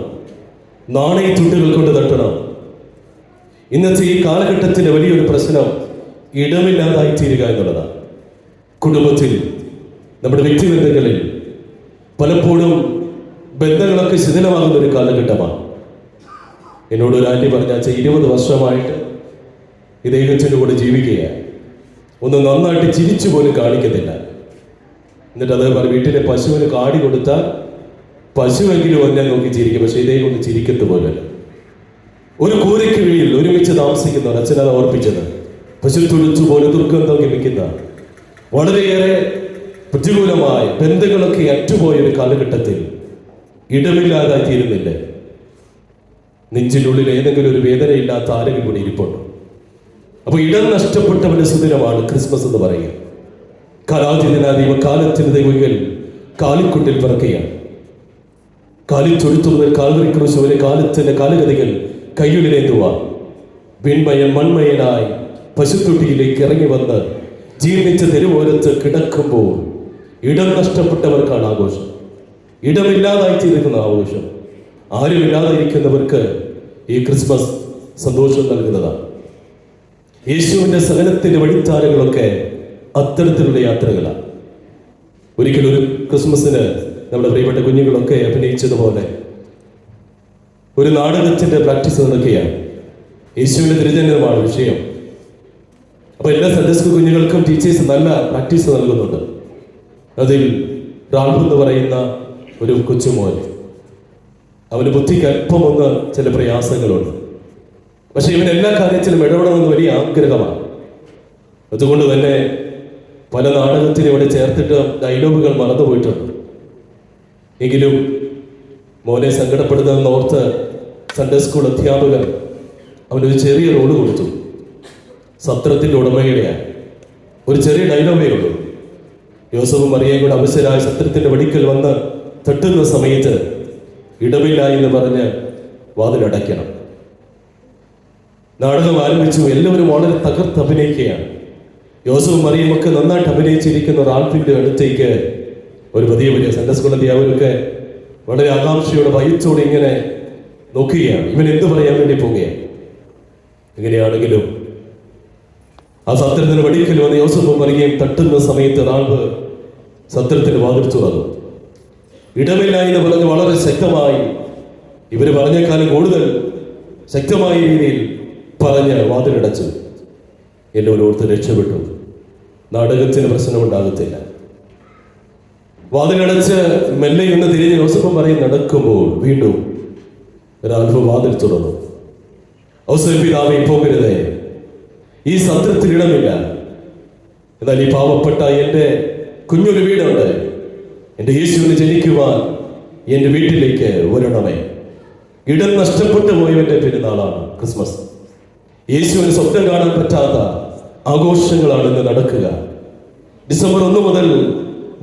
Speaker 7: നാണയത്തുട്ടുകൾ കൊണ്ട് തട്ടണം. ഇന്നത്തെ ഈ കാലഘട്ടത്തിന്റെ വലിയൊരു പ്രശ്നം ഇടമില്ലാതായി തീരുക എന്നുള്ളതാണ്. കുടുംബത്തിൽ, നമ്മുടെ വ്യക്തിബന്ധങ്ങളിൽ പലപ്പോഴും ബന്ധങ്ങളൊക്കെ ശിഥിലമാകുന്ന ഒരു കാലഘട്ടമാണ്. എന്നോട് ഒരു ആന്റി പറഞ്ഞ, 20 വർഷമായിട്ട് ഇദ്ദേഹത്തിൻ്റെ കൂടെ ജീവിക്കുകയാണ്, ഒന്ന് നന്നായിട്ട് ചിരിച്ചു പോലും കാണിക്കത്തില്ല. എന്നിട്ട് അതേ പറഞ്ഞ് വീട്ടിലെ പശുവിന് കാടി കൊടുത്താൽ പശുവെങ്കിലും എന്നെ നോക്കി ചിരിക്കും, പക്ഷെ ഇദ്ദേഹം ഒന്ന് ചിരിക്കത്ത് പോലല്ല. ഒരു കൂരയ്ക്ക് കീഴിൽ ഒരുമിച്ച് താമസിക്കുന്നവർ, അച്ഛനത് ഓർപ്പിച്ചത്, പശു തുളിച്ചു പോലെ ദുർഗന്ധം ഗമിക്കുന്ന വളരെയേറെ പ്രതികൂലമായ ബന്ധങ്ങളൊക്കെ അറ്റുപോയ ഒരു കാലഘട്ടത്തിൽ ഇടമില്ലാതായി തീരുന്നില്ലേ? നെഞ്ചിനുള്ളിൽ ഏതെങ്കിലും ഒരു വേദനയില്ലാത്ത ആരെങ്കിലും കൂടി ഇരിപ്പുണ്ട്. അപ്പൊ ഇടം നഷ്ടപ്പെട്ടവന്റെ സുദിനമാണ് ക്രിസ്മസ് എന്ന് പറയുക. കാലാതിഥിനാദൈവ കാലത്തിന് ദൈവങ്ങൾ കാലിക്കുട്ടിൽ പിറക്കുകയാണ്. കാലിൽ ചൊടുത്തു മുതൽ കാൽവരി ക്രൂശ് വരെ കാലത്തിന്റെ കാലഗതികൾ കയ്യുളിലേന്തുക. വിൺമയൻ മൺമയനായി പശുത്തൊട്ടിയിലേക്ക് ഇറങ്ങി വന്ന് ജീർണിച്ച തെരുവോരത്ത് കിടക്കുമ്പോൾ ഇടം നഷ്ടപ്പെട്ടവർക്കാണ് ആഘോഷം. ഇടമില്ലാതായിത്തീരുന്ന ആഘോഷം. ആരുമില്ലാതിരിക്കുന്നവർക്ക് ഈ ക്രിസ്മസ് സന്തോഷം നൽകുന്നതാണ്. യേശുവിന്റെ സഹനത്തിന്റെ വഴിത്താരകളൊക്കെ അത്തരത്തിലുള്ള യാത്രകളാണ്. ഒരിക്കലൊരു ക്രിസ്മസിന് നമ്മുടെ പ്രിയപ്പെട്ട കുഞ്ഞുങ്ങളൊക്കെ അഭിനയിച്ചതുപോലെ ഒരു നാടകത്തിന്റെ പ്രാക്ടീസ് നടക്കുകയാണ്. യേശുവിന്റെ തിരുജനനമാണ് വിഷയം. അപ്പൊ എല്ലാ സൺഡേ സ്കൂൾ കുഞ്ഞുങ്ങൾക്കും ടീച്ചേഴ്സ് നല്ല പ്രാക്ടീസ് നൽകുന്നുണ്ട്. അതിൽ റാൽഫ് എന്ന് പറയുന്ന ഒരു കൊച്ചുമോൻ അവന് ബുദ്ധിക്ക് അല്പമൊന്ന് ചില പ്രയാസങ്ങളുണ്ട്. പക്ഷെ ഇവൻ എല്ലാ കാര്യത്തിലും ഇടപെടണമെന്ന് വലിയ ആഗ്രഹമാണ്. അതുകൊണ്ട് തന്നെ പല നാടകത്തിനും ഇവിടെ ചേർത്തിട്ട് ഡയലോഗുകൾ മറന്നുപോയിട്ടുണ്ട്. എങ്കിലും മോനെ സങ്കടപ്പെടുന്നതെന്ന് ഓർത്ത് സൺഡേ സ്കൂൾ അധ്യാപകർ അവനൊരു ചെറിയ റോള് കൊടുത്തു. സത്രത്തിൻ്റെ ഉടമയുടെയാണ്. ഒരു ചെറിയ ഡയലോഗേ ഉള്ളൂ. യോസഫും മറിയയും കൂടെ അവശരായ സത്രത്തിൻ്റെ വടിക്കൽ വന്ന് തട്ടുന്ന സമയത്ത് ഇടവില്ല എന്ന് പറഞ്ഞ് വാതിലടയ്ക്കണം. നാടകം ആരംഭിച്ചു. എല്ലാവരും വളരെ തകർത്ത് അഭിനയിക്കുകയാണ്. യോസഫും മറിയയും ഒക്കെ നന്നായിട്ട് അഭിനയിച്ചിരിക്കുന്ന റാൽഫിന്റെ അടുത്തേക്ക് ഒരു വലിയ സൺഡേ സ്കൂൾ അധ്യാപകരൊക്കെ വളരെ ആകാംക്ഷയോടെ ഭയത്തോടെ ഇങ്ങനെ നോക്കുകയാണ്. ഇവൻ എന്ത് പറയാൻ വേണ്ടി പോവുകയാണ്. എങ്ങനെയാണെങ്കിലും ആ സത്രത്തിന് വടിക്കൽ വന്ന് യോസഫും മറിയയും തട്ടുന്ന സമയത്ത് റാൽഫ് സത്രത്തിന് വാതിൽ തുറന്നു. ഇടമില്ല എന്ന് പറഞ്ഞ് വളരെ ശക്തമായി, ഇവര് പറഞ്ഞേക്കാളും കൂടുതൽ ശക്തമായ രീതിയിൽ പറഞ്ഞ് വാതിലടച്ചു. എല്ലാവരും ഓർത്ത് രക്ഷപ്പെട്ടു. നാടകത്തിന് പ്രശ്നമുണ്ടാകത്തില്ല. വാതിലടച്ച് മെല്ലെ ഒന്ന് തിരിഞ്ഞ് യോസഫും മറിയയും നടക്കുമ്പോൾ വീണ്ടും റാൽഫ് വാതിൽ തുറന്നു. ഔസേപ്പ് പിതാവേ, പോകരുതേ, ഈ സത്രത്തിൽ ഇടമില്ല. എന്നാൽ ഈ പാവപ്പെട്ട എൻ്റെ കുഞ്ഞൊരു വീടുണ്ട്. എൻ്റെ യേശുവിന് ജനിക്കുവാൻ എൻ്റെ വീട്ടിലേക്ക് വരണമേ. ഇടം നഷ്ടപ്പെട്ടു പോയവൻ്റെ പെരുന്നാളാണ് ക്രിസ്മസ്. യേശുവിന് സ്വപ്നം കാണാൻ പറ്റാത്ത ആഘോഷങ്ങളാണ് ഇന്ന് നടക്കുക. ഡിസംബർ 1 മുതൽ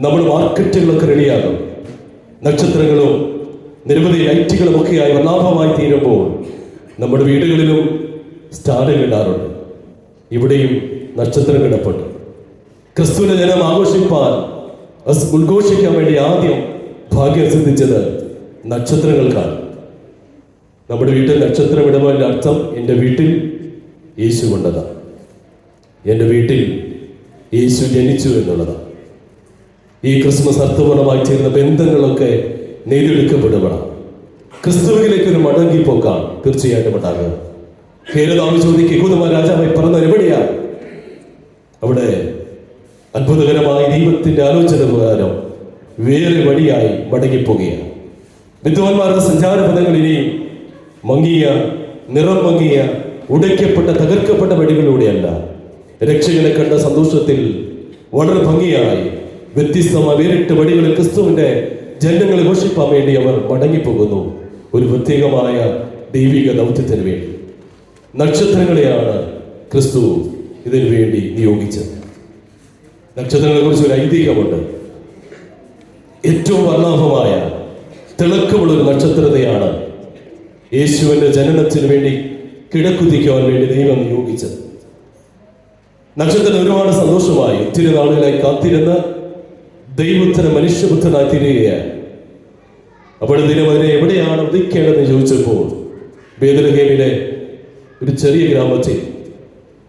Speaker 7: നമ്മൾ മാർക്കറ്റുകളൊക്കെ റെഡിയാകും. നക്ഷത്രങ്ങളും നിരവധി ലൈറ്റുകളും ഒക്കെയായി വർണ്ണാഭമായി തീരുമ്പോൾ നമ്മുടെ വീടുകളിലും സ്റ്റാറുകൾ ഇടാറുണ്ട്. ഇവിടെയും നക്ഷത്രം കിടപ്പുണ്ട്. ക്രിസ്തുവിന്റെ ജനം ആഘോഷിപ്പാൻ ഉദ്ഘോഷിക്കാൻ വേണ്ടി ആദ്യം ഭാഗ്യം സിദ്ധിച്ചത് നക്ഷത്രങ്ങൾക്കാണ്. നമ്മുടെ വീട്ടിൽ നക്ഷത്രം ഇടുന്നതിൻ്റെ അർത്ഥം എൻ്റെ വീട്ടിൽ യേശു കൊണ്ടതാണ്. എൻ്റെ വീട്ടിൽ യേശു ജനിച്ചു എന്നുള്ളതാണ്. ഈ ക്രിസ്മസ് അർത്ഥപൂർണമായി ചേരുന്ന ബന്ധങ്ങളൊക്കെ നെയ്തെടുക്കപ്പെടുകയാണ്. ക്രിസ്തുവിലേക്ക് ഒരു മടങ്ങിപ്പോക്കാണ് തീർച്ചയായിട്ടും ഉണ്ടാകുക. ഹേരോദാവ് ചോദിക്കും, യഹൂദന്മാർ രാജാവായി പറഞ്ഞത് എവിടെയാ? അവിടെ അത്ഭുതകരമായ ദൈവത്തിന്റെ ആലോചന പ്രകാരം വേറെ വഴിയായി മടങ്ങിപ്പോകുകയാണ്. വിദ്വാൻമാരുടെ സഞ്ചാരപഥങ്ങൾ ഇനി മങ്ങിയ, നിറം മങ്ങിയ, ഉടയ്ക്കപ്പെട്ട, തകർക്കപ്പെട്ട വഴികളിലൂടെയല്ല. രക്ഷകനെ കണ്ട സന്തോഷത്തിൽ വളരെ ഭംഗിയായി വ്യത്യസ്തമായ വേറിട്ട വഴികളിൽ ക്രിസ്തുവിന്റെ ജനങ്ങളെ ഘോഷിപ്പാൻ വേണ്ടി അവർ മടങ്ങിപ്പോകുന്നു. ഒരു പ്രത്യേകമായ ദൈവിക ദൗത്യത്തിന് വേണ്ടി. നക്ഷത്രങ്ങളെയാണ് ക്രിസ്തു ഇതിനു വേണ്ടി നിയോഗിച്ചത്. നക്ഷത്രങ്ങളെ കുറിച്ച് ഒരു ഐതിഹ്യമുണ്ട്. ഏറ്റവും വർണ്ണാഭമായ തിളക്കമുള്ള ഒരു നക്ഷത്രത്തെയാണ് യേശുവിന്റെ ജനനത്തിന് വേണ്ടി കിഴക്കുതിക്കുവാൻ വേണ്ടി ദൈവം നിയോഗിച്ചത്. നക്ഷത്രം ഒരുപാട് സന്തോഷമായി ഒത്തിരി നാളുകളായി കാത്തിരുന്ന ദൈവത്തിന് മനുഷ്യപുത്രനായി തീരുകയാണ്. അപ്പോൾ ദിനം അതിനെ എവിടെയാണ് ഉദിക്കേണ്ടതെന്ന് ചോദിച്ചപ്പോൾ ബേത്ലഹേമിലെ ഒരു ചെറിയ ഗ്രാമത്തിൽ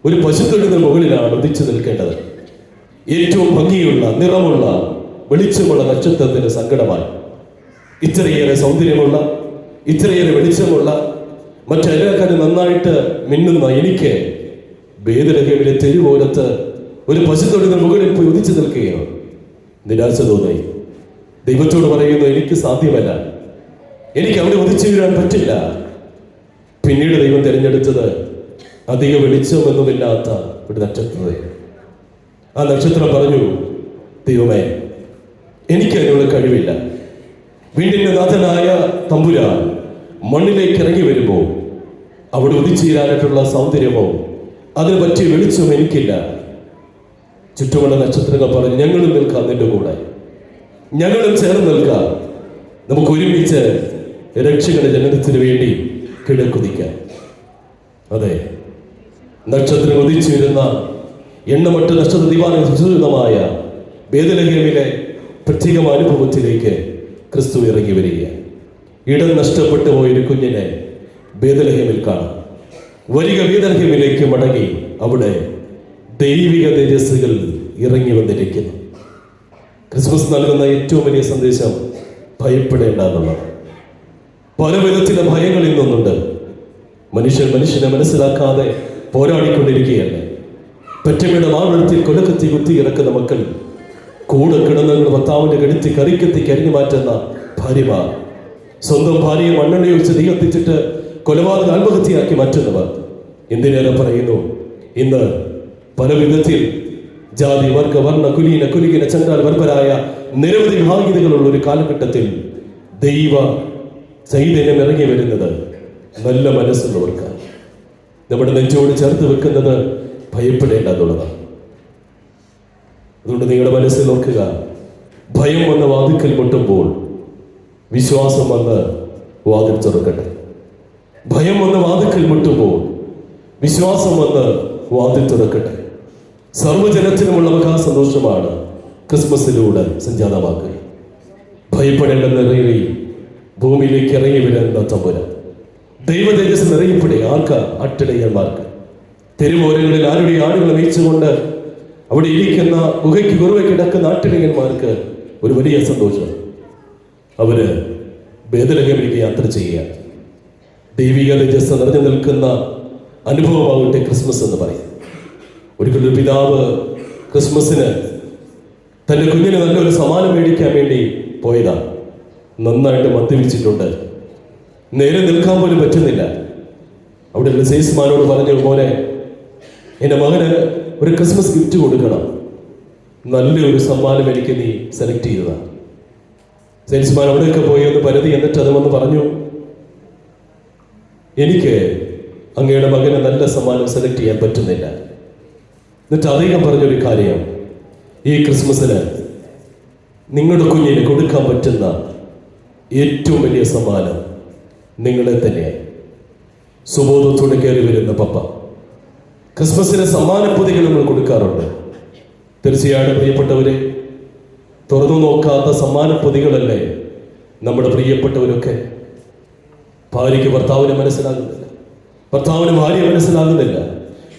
Speaker 7: ഒരു പശുത്തൊഴുത്തിന് മുകളിലാണ് ഉദിച്ചു നിൽക്കേണ്ടത്. ഏറ്റവും ഭംഗിയുള്ള, നിറമുള്ള, വെളിച്ചമുള്ള നക്ഷത്രത്തിന് സങ്കടമായി. ഇത്രയേറെ സൗന്ദര്യമുള്ള, ഇത്രയേറെ വെളിച്ചമുള്ള, മറ്റെല്ലാക്കാരും നന്നായിട്ട് മിന്നുന്ന എനിക്ക് ബേത്ലഹേമിലെ തെരുവോരത്ത് ഒരു പശുത്തൊഴുത്തിന് മുകളിൽ പോയി ഉദിച്ചു നിൽക്കുകയാണ്. നിരാശ തോന്നി. ദൈവത്തോട് പറയുന്നു, എനിക്ക് സാധ്യമല്ല, എനിക്ക് അവിടെ ഉദിച്ചു വീഴാൻ പറ്റില്ല. പിന്നീട് ദൈവം തിരഞ്ഞെടുത്തത് അധിക വെളിച്ചമൊന്നുമില്ലാത്ത ഒരു നക്ഷത്രത്തെ. ആ നക്ഷത്രം പറഞ്ഞു, ദൈവമേ, എനിക്ക് അതിനുള്ള കഴിവില്ല. വീടിന്റെ നാഥനായ തമ്പുരാൻ മണ്ണിലേക്ക് ഇറങ്ങി വരുമ്പോൾ അവിടെ ഉദിച്ചേരാനായിട്ടുള്ള സൗന്ദര്യമോ അതിന് പറ്റിയ വെളിച്ചമോ എനിക്കില്ല. ചുറ്റുമുള്ള നക്ഷത്രങ്ങൾ പറഞ്ഞു, ഞങ്ങളും നിൽക്കാം നിന്റെ കൂടെ, ഞങ്ങളും ചേർന്ന് നിൽക്കാം, നമുക്ക് ഒരുമിച്ച് രക്ഷകന്റെ ജനനത്തിന് വേണ്ടി കിഴക്കുതിക്കാം. അതെ, നക്ഷത്രം ഉദിച്ചു വരുന്ന എണ്ണമറ്റ നക്ഷത്ര ദിവാന സുസൂരിതമായ ബേത്ലഹേമിലെ പ്രത്യേകമായ അനുഭവത്തിലേക്ക് ക്രിസ്തു ഇറങ്ങി വരികയാണ്. ഇടം നഷ്ടപ്പെട്ടു പോയൊരു കുഞ്ഞിനെ ബേത്ലഹേമിൽ കാണാം. വരിക ബേത്ലഹേമിലേക്ക് മടങ്ങി അവിടെ ദൈവിക തേജസ്സുകൾ ഇറങ്ങി വന്നിരിക്കുന്നു. ക്രിസ്മസ് നൽകുന്ന ഏറ്റവും വലിയ സന്ദേശം ഭയപ്പെടേണ്ട എന്നുള്ളത്. പല വിധത്തിലെ ഭയങ്ങൾ ഇന്നുണ്ട്. മനുഷ്യനെ മനസ്സിലാക്കാതെ പോരാടിക്കൊണ്ടിരിക്കുകയല്ലേ. പെറ്റമ്മയുടെ മാവെടുത്തിൽ കൊലക്കത്തി കുത്തി ഇറക്കുന്ന മക്കൾ, കൂടെ കിടന്നുകൊണ്ട് ഭർത്താവിന്റെ കെടുത്തി കറിക്കത്തി കരിഞ്ഞു മാറ്റുന്ന ഭാര്യമാർ, സ്വന്തം ഭാര്യയെ മണ്ണെണ്ണ ഒഴിച്ച് തീ കത്തിച്ചിട്ട് കൊലപാതക ആത്മഹത്യയാക്കി മാറ്റുന്നവർ എന്തിനേറെ പറയുന്നു. ഇന്ന് പല വിധത്തിൽ ജാതി, വർഗ, വർണ്ണ, കുലീന, കുലികിന, ചണ്ടാൽ വർബരായ നിരവധി വിഭാഗീയതകളുള്ള ഒരു കാലഘട്ടത്തിൽ ദൈവ ചൈതന്യം ഇറങ്ങി വരുന്നത് നല്ല മനസ്സുള്ളവർക്കാണ്. നമ്മുടെ നെഞ്ചോട് ചേർത്ത് വെക്കുന്നത് ഭയപ്പെടേണ്ടതുള്ളതാണ്. അതുകൊണ്ട് നിങ്ങളുടെ മനസ്സിൽ നോക്കുക, ഭയം വന്ന വാതിക്കൽ മുട്ടുമ്പോൾ വിശ്വാസം വന്ന് വാതിൽ തുറക്കട്ടെ. ഭയം വന്ന വാതിക്കൽ മുട്ടുമ്പോൾ വിശ്വാസം വന്ന് വാതിൽ തുറക്കട്ടെ. സർവ്വജനത്തിനുമുള്ള മഹാസന്തോഷമാണ് ക്രിസ്മസിലൂടെ സംജാതമാക്കുക. ഭയപ്പെടേണ്ട നിറയിൽ ഭൂമിയിലേക്ക് ഇറങ്ങി വരുന്ന തമ്പുരാൻ ദൈവ തേജസ് നിറയപ്പെടെ ആർക്ക അട്ടിടയന്മാർക്ക് തെരുവോരങ്ങളിൽ ആരുടെ ആടുകളെ മേയിച്ചുകൊണ്ട് അവിടെ ഇരിക്കുന്ന ഗുഹയ്ക്ക് കുറുവെ കിടക്കുന്ന അട്ടിടയന്മാർക്ക് ഒരു വലിയ സന്തോഷം. അവര് ബേഥലഹേമിലേക്ക് യാത്ര ചെയ്യുക. ദൈവിക തേജസ് നിറഞ്ഞു നിൽക്കുന്ന അനുഭവമാകട്ടെ ക്രിസ്മസ് എന്ന് പറയും. ഒരിക്കലൊരു പിതാവ് ക്രിസ്മസിന് തൻ്റെ കുഞ്ഞിന് നല്ലൊരു സമ്മാനം മേടിക്കാൻ വേണ്ടി പോയതാണ്. നന്നായിട്ട് മദ്യപിച്ചിട്ടുണ്ട്, നേരെ നിൽക്കാൻ പോലും പറ്റുന്നില്ല. അവിടെയുള്ള സെയിൽസ്മാനോട് പറഞ്ഞു, മോനെ, എൻ്റെ മകന് ഒരു ക്രിസ്മസ് ഗിഫ്റ്റ് കൊടുക്കണം, നല്ലൊരു സമ്മാനം എനിക്ക് നീ സെലക്ട് ചെയ്തതാണ്. സെയിൽസ്മാൻ അവിടെയൊക്കെ പോയി ഒന്ന് പരതി, എന്നിട്ട് അത് വന്ന് പറഞ്ഞു, എനിക്ക് അങ്ങയുടെ മകന് നല്ല സമ്മാനം സെലക്ട് ചെയ്യാൻ പറ്റുന്നില്ല. എന്നിട്ട് അദ്ദേഹം പറഞ്ഞൊരു കാര്യം, ഈ ക്രിസ്മസിന് നിങ്ങളുടെ കുഞ്ഞിന് കൊടുക്കാൻ പറ്റുന്ന ഏറ്റവും വലിയ സമ്മാനം നിങ്ങളെ തന്നെയാണ്. സുബോധത്തോടെ കയറി വരുന്ന പപ്പ, ക്രിസ്മസിന് സമ്മാനപ്പൊതികൾ നമ്മൾ കൊടുക്കാറുണ്ട്. തീർച്ചയായിട്ടും പ്രിയപ്പെട്ടവരെ, തുറന്നു നോക്കാത്ത സമ്മാനപ്പൊതികളല്ലേ നമ്മുടെ പ്രിയപ്പെട്ടവരൊക്കെ. ഭാര്യയ്ക്ക് ഭർത്താവിനെ മനസ്സിലാകുന്നില്ല, ഭർത്താവിന് ഭാര്യ മനസ്സിലാകുന്നില്ല,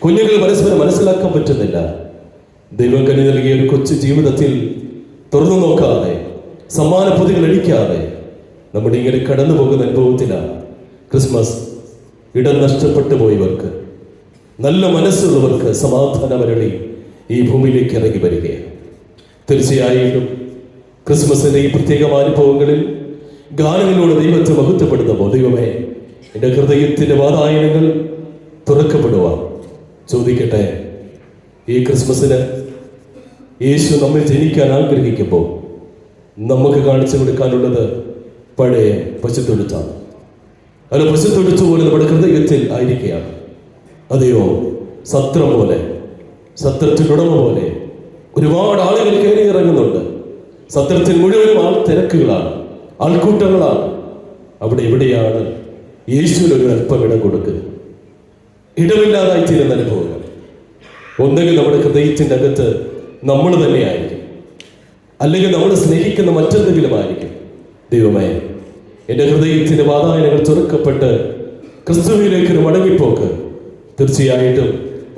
Speaker 7: കുഞ്ഞുങ്ങൾ പരസ്പരം മനസ്സിലാക്കാൻ പറ്റുന്നില്ല. ദൈവം കനി നൽകിയ ഒരു കൊച്ചു ജീവിതത്തിൽ തുറന്നു നോക്കാതെ, സമ്മാനപ്പൊതികൾ അടിക്കാതെ നമ്മുടെ ഇങ്ങനെ കടന്നു പോകുന്ന അനുഭവത്തിലാണ് ക്രിസ്മസ്. ഇടം നഷ്ടപ്പെട്ടു പോയവർക്ക്, നല്ല മനസ്സുള്ളവർക്ക് സമാധാനമരളി ഈ ഭൂമിയിലേക്ക് ഇറങ്ങി വരികയാണ്. തീർച്ചയായിട്ടും ക്രിസ്മസിന്റെ ഈ പ്രത്യേകമായ അനുഭവങ്ങളിൽ ഗാനങ്ങളിലൂടെ ദൈവത്തെ മഹത്വപ്പെടുത്തുമ്പോൾ, ദൈവമേ, എൻ്റെ ഹൃദയത്തിന്റെ വാതായനങ്ങൾ തുറക്കപ്പെടുവാൻ ചോദിക്കട്ടെ. ഈ ക്രിസ്മസിന് യേശു നമ്മെ ജനിക്കാൻ ആഗ്രഹിക്കുമ്പോൾ നമുക്ക് കാണിച്ചു കൊടുക്കാനുള്ളത് പഴയ പശുത്തൊഴുത്താണ്. അല്ല, പശുത്തൊഴുത്ത് പോലെ നമ്മുടെ ഹൃദയത്തിൽ ആയിരിക്കുകയാണ്. അതെയോ, സത്രം പോലെ, സത്രത്തിനുടമ പോലെ ഒരുപാട് ആളുകൾ കയറി ഇറങ്ങുന്നുണ്ട്. സത്രത്തിൽ മുഴുവനും ആൾ തിരക്കുകളാണ്, ആൾക്കൂട്ടങ്ങളാണ്. അവിടെ എവിടെയാണ് യേശുവിനൊരു അല്പം ഇടം കൊടുക്കുക? ഇടമില്ലാതായി തീരുന്ന അനുഭവങ്ങൾ. ഒന്നെങ്കിൽ നമ്മുടെ ഹൃദയത്തിൻ്റെ അകത്ത് നമ്മൾ തന്നെയായിരിക്കും, അല്ലെങ്കിൽ നമ്മൾ സ്നേഹിക്കുന്ന മറ്റെന്തെങ്കിലും ആയിരിക്കും. ദൈവമേ, എൻ്റെ ഹൃദയത്തിൻ്റെ വാതായനങ്ങൾ തുറക്കപ്പെട്ട് ക്രിസ്തുവിലേക്കൊരു മടങ്ങിപ്പോക്ക് തീർച്ചയായിട്ടും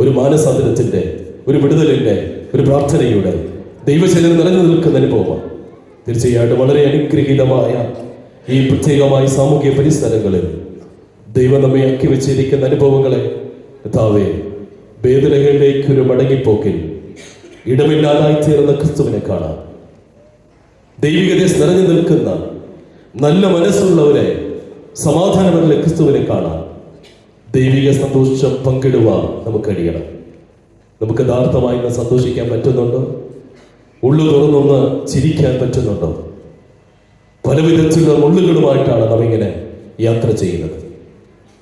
Speaker 7: ഒരു മാനസാന്തരത്തിൻ്റെ, ഒരു വിടുതലിൻ്റെ, ഒരു പ്രാർത്ഥനയുടെ ദൈവശരീരം നിറഞ്ഞു നിൽക്കുന്ന അനുഭവമാണ്. തീർച്ചയായിട്ടും വളരെ അനുഗ്രഹീതമായ ഈ പ്രത്യേകമായ സാമൂഹിക പരിസരങ്ങളിൽ ദൈവം നമ്മെ ആക്കി വെച്ചിരിക്കുന്ന അനുഭവങ്ങളെ കർത്താവേ, ബേഥലഹേമിലേക്ക് ഒരു മടങ്ങിപ്പോക്കിൽ ഇടമില്ലാതായി തീർന്ന ക്രിസ്തുവിനെ കാണാം. ദൈവികതയെ നിറഞ്ഞു നിൽക്കുന്ന നല്ല മനസ്സുള്ളവരെ, സമാധാനമുള്ള ക്രിസ്തുവിനെ കാണാം. ദൈവിക സന്തോഷം പങ്കിടുവാൻ നമുക്ക് കഴിയണം. നമുക്ക് യഥാർത്ഥമായി സന്തോഷിക്കാൻ പറ്റുന്നുണ്ടോ? ഉള്ളു തുറന്നൊന്ന് ചിരിക്കാൻ പറ്റുന്നുണ്ടോ? പല വിധത്തിലുള്ള മുള്ളുകളുമായിട്ടാണ് നാം ഇങ്ങനെ യാത്ര ചെയ്യുന്നത്.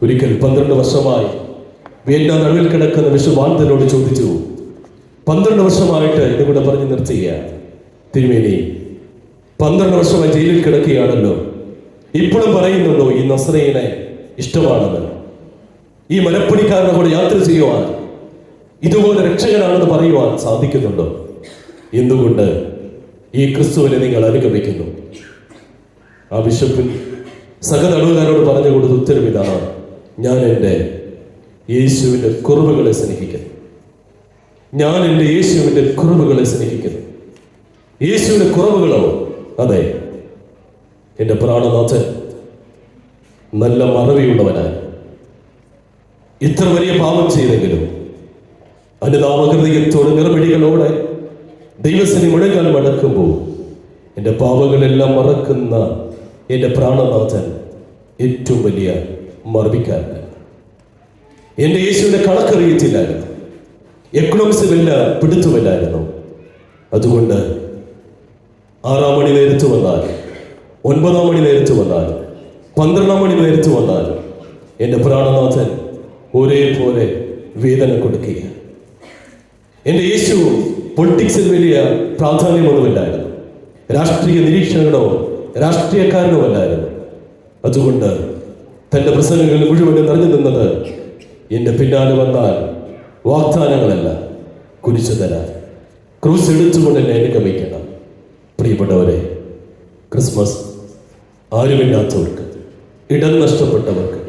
Speaker 7: ഒരിക്കൽ 12 വർഷമായി വിയറ്റ്നാം നടുവിൽ കിടക്കുന്ന വിശ്വവാന്തനോട് ചോദിച്ചു, 12 വർഷമായിട്ട് എന്നെ കൂടെ പറഞ്ഞു നിർത്തുക, തിരുമേനി 12 വർഷമായി ജയിലിൽ കിടക്കുകയാണല്ലോ, ഇപ്പോഴും പറയുന്നുണ്ടോ ഈ നസ്രയനെ ഇഷ്ടമാണെന്ന്? ഈ മലപ്പണിക്കാരനെ കൂടെ യാത്ര ചെയ്യുവാൻ, ഇതുപോലെ രക്ഷകനാണെന്ന് പറയുവാൻ സാധിക്കുന്നുണ്ടോ? എന്തുകൊണ്ട് ഈ ക്രിസ്തുവിനെ നിങ്ങൾ അനുഗമിക്കുന്നു? ആ ബിഷപ്പിൽ സഹതടവുകാരോട് പറഞ്ഞു കൊടുത്ത ഉത്തരം ഇതാണ്: ഞാൻ എൻ്റെ യേശുവിൻ്റെ കുറവുകളെ സ്നേഹിക്കുന്നു. ഞാൻ എൻ്റെ യേശുവിൻ്റെ കുറവുകളെ സ്നേഹിക്കുന്നു. യേശുവിൻ്റെ കുറവുകളോ? അതെ, എൻ്റെ പ്രാണനാഥൻ നല്ല മറവിയുള്ളവനായി ഇത്ര വലിയ പാപം ചെയ്തെങ്കിലും അനുതാപഹൃദയത്തോട് നിറമിടികളോടെ ദൈവസ്ഥനെ മുഴങ്ങാൻ മടക്കുമ്പോൾ എൻ്റെ പാപങ്ങളെല്ലാം മറക്കുന്ന എൻ്റെ പ്രാണനാഥൻ ഏറ്റവും വലിയ മർമ്മിക്കാരനാണ്. എൻ്റെ യേശുവിൻ്റെ കണക്കറിയത്തില്ലായിരുന്നു, എക്കണോമിക്സുമെല്ലാം പിടുത്തുമില്ലായിരുന്നു. അതുകൊണ്ട് 6 മണി നേരത്ത് വന്നാൽ, 9 മണി നേരത്ത് വന്നാൽ, 12 മണി നേരത്ത് വന്നാൽ എൻ്റെ പ്രാണനാഥൻ ഒരേപോലെ വേദന കൊടുക്കുക. എൻ്റെ യേശു പൊളിറ്റിക്സിൽ വലിയ പ്രാധാന്യമൊന്നുമില്ലായിരുന്നു, രാഷ്ട്രീയ നിരീക്ഷകനോ രാഷ്ട്രീയക്കാരനോ അല്ലായിരുന്നു. അതുകൊണ്ട് തൻ്റെ പ്രസംഗങ്ങൾ മുഴുവനും നിറഞ്ഞു നിന്നത് എൻ്റെ പിന്നാലെ വന്നാൽ വാഗ്ദാനങ്ങളല്ല, കുരിശു തരാൻ, ക്രൂസ് എടുത്തുകൊണ്ട് എന്നെ അനുഗമിക്കണം. പ്രിയപ്പെട്ടവരെ, ക്രിസ്മസ് ആരുമില്ലാത്തവർക്ക്, ഇടം നഷ്ടപ്പെട്ടവർക്ക്,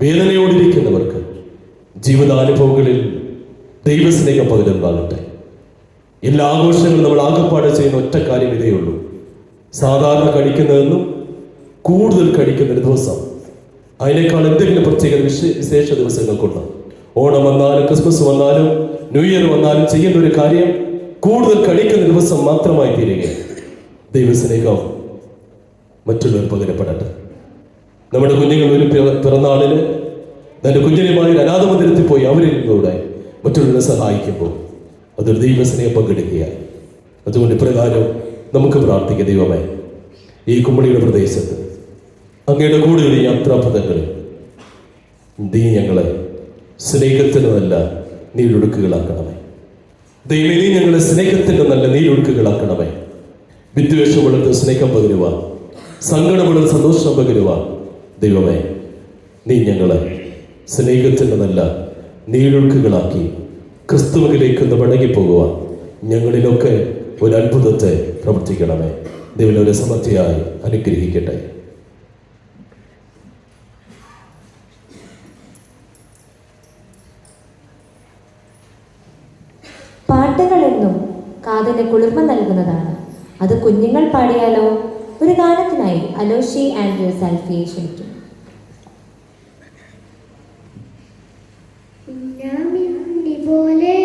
Speaker 7: വേദനയോടിരിക്കുന്നവർക്ക് ജീവിതാനുഭവങ്ങളിൽ ദൈവസ്നേഹം പകരുന്നതാകട്ടെ. എല്ലാ ആഘോഷങ്ങളും നമ്മൾ ആകപ്പാടെ ചെയ്യുന്ന ഒറ്റ കാര്യം ഇതേ ഉള്ളൂ: സാധാരണ കഴിക്കുന്നതെന്നും കൂടുതൽ കഴിക്കുന്നൊരു ദിവസം, അതിനേക്കാൾ എന്തെങ്കിലും പ്രത്യേക വിശേഷ ദിവസങ്ങൾക്കുണ്ട്. ഓണം വന്നാലും ക്രിസ്മസ് വന്നാലും ന്യൂ ഇയർ വന്നാലും ചെയ്യുന്ന ഒരു കാര്യം കൂടുതൽ കഴിക്കുന്ന ദിവസം മാത്രമായി തീരുകയാണ്. ദൈവസ്നേഹം മറ്റുള്ളവർ പകരപ്പെടട്ടെ. നമ്മുടെ കുഞ്ഞുങ്ങൾ ഒരു പിറന്നാളിന് തൻ്റെ കുഞ്ഞിനുമായി അനാഥമന്ദിരത്തിൽ പോയി അവരിൽ നിന്നൂടെ മറ്റുള്ളവരെ സഹായിക്കുമ്പോൾ അതൊരു ദൈവസ്നേഹം പങ്കെടുക്കുകയാണ്. അതുകൊണ്ട് ഇപ്രകാരം നമുക്ക് പ്രാർത്ഥിക്കാം: ദൈവമേ, ഈ കുമ്പളിയുടെ പ്രദേശത്ത് അങ്ങയുടെ കൂടെയുള്ള യാത്രാപഥങ്ങളിൽ നീ ഞങ്ങളെ സ്നേഹത്തിന് നല്ല നീരൊടുക്കുകളാക്കണമേ. ദൈവമേ, നീ ഞങ്ങളെ സ്നേഹത്തിൻ്റെ നല്ല നീരൊടുക്കുകളാക്കണമേ. വിദ്വേഷമുള്ളത് സ്നേഹം പകരുവാൻ, സങ്കടമുള്ളത് സന്തോഷം പകരുവാൻ ദൈവമേ, നീ ഞങ്ങളെ സ്നേഹത്തിൻ്റെ നല്ല നീരൊഴുക്കുകളാക്കി ക്രിസ്തുവിലേക്ക് മടങ്ങിപ്പോകുവാൻ ഞങ്ങളിലൊക്കെ ഒരു അത്ഭുതത്തെ പ്രവർത്തിക്കണമേ. ദൈവം ഒരു സമൃദ്ധിയായി അനുഗ്രഹിക്കട്ടെ.
Speaker 6: പാട്ടുകളെന്നും കാതിന് കുളിർമ നൽകുന്നതാണ്. അത് കുഞ്ഞുങ്ങൾ പാടിയാലോ? ഒരു ഗാനത്തിനായി അലോഷി ആൻഡ്രൂ സാൽഫിയെ ക്ഷണിക്കും.
Speaker 8: പോലെ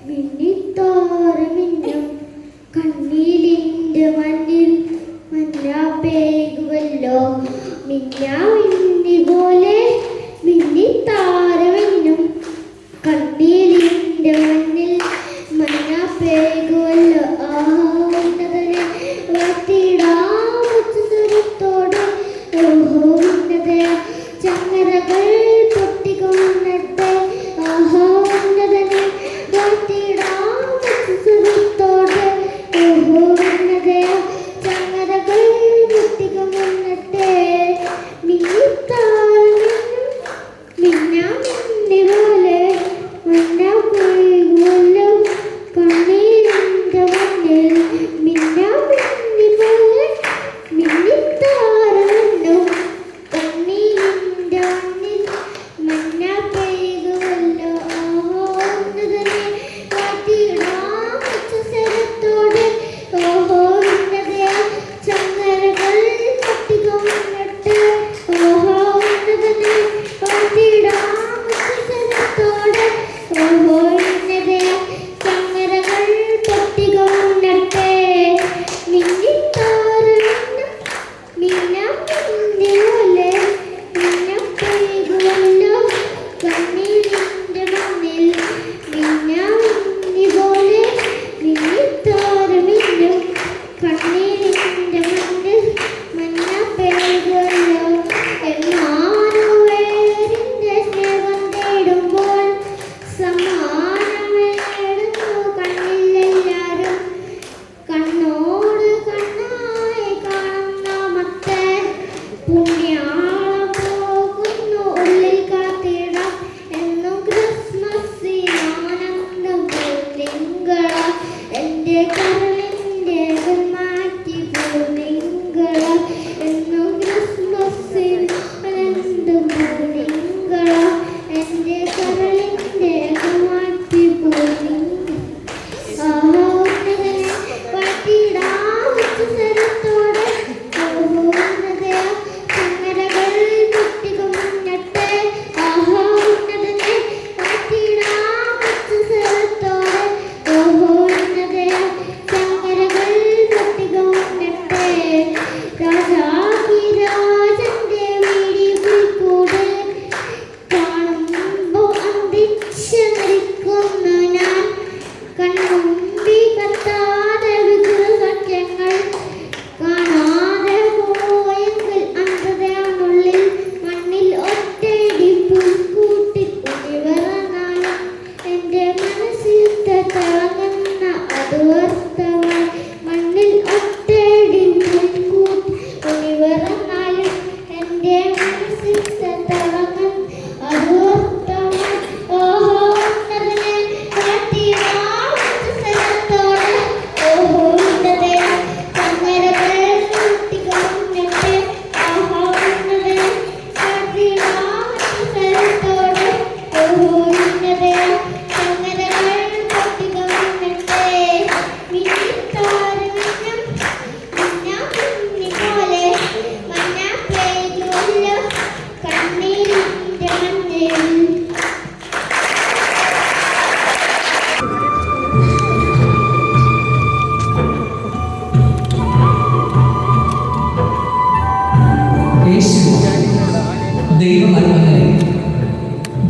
Speaker 8: മിന്നിത്തോറുമിന്നും കണ്ണീലിൻ്റെ മണ്ണിൽ മഞ്ഞാപ്പേകുവല്ലോ. മിന്നാമിന്നി പോലെ മിന്നിത്താരമെന്നും കണ്ണീലിൻ്റെ മണ്ണിൽ മഞ്ഞാപ്പേകുവല്ലോ. ആഹോന്നതനെ വാത്തിടാമത്തോട് ഓഹോന്നതയ ചങ്ങരകൾ പൊട്ടിക്കൊണ്ടത്തെ. ആഹോന്നതനെ വാത്തിടാമത്തോട് ഓഹോന്നതയ ചങ്ങരകൾ പൊട്ടിക്കൊണ്ടത്തെ. മിന്നിത്താരമെന്നും മിന്നാമിന്നി പോലെ മഞ്ഞാപ്പേകുവല്ലോ. കണ്ണീരിൻ്റെ മണ്ണിൽ മിന്നാമിന്നി പോലെ മിന്നിത്താരമെന്നും കണ്ണീരിൻ്റെ മണ്ണിൽ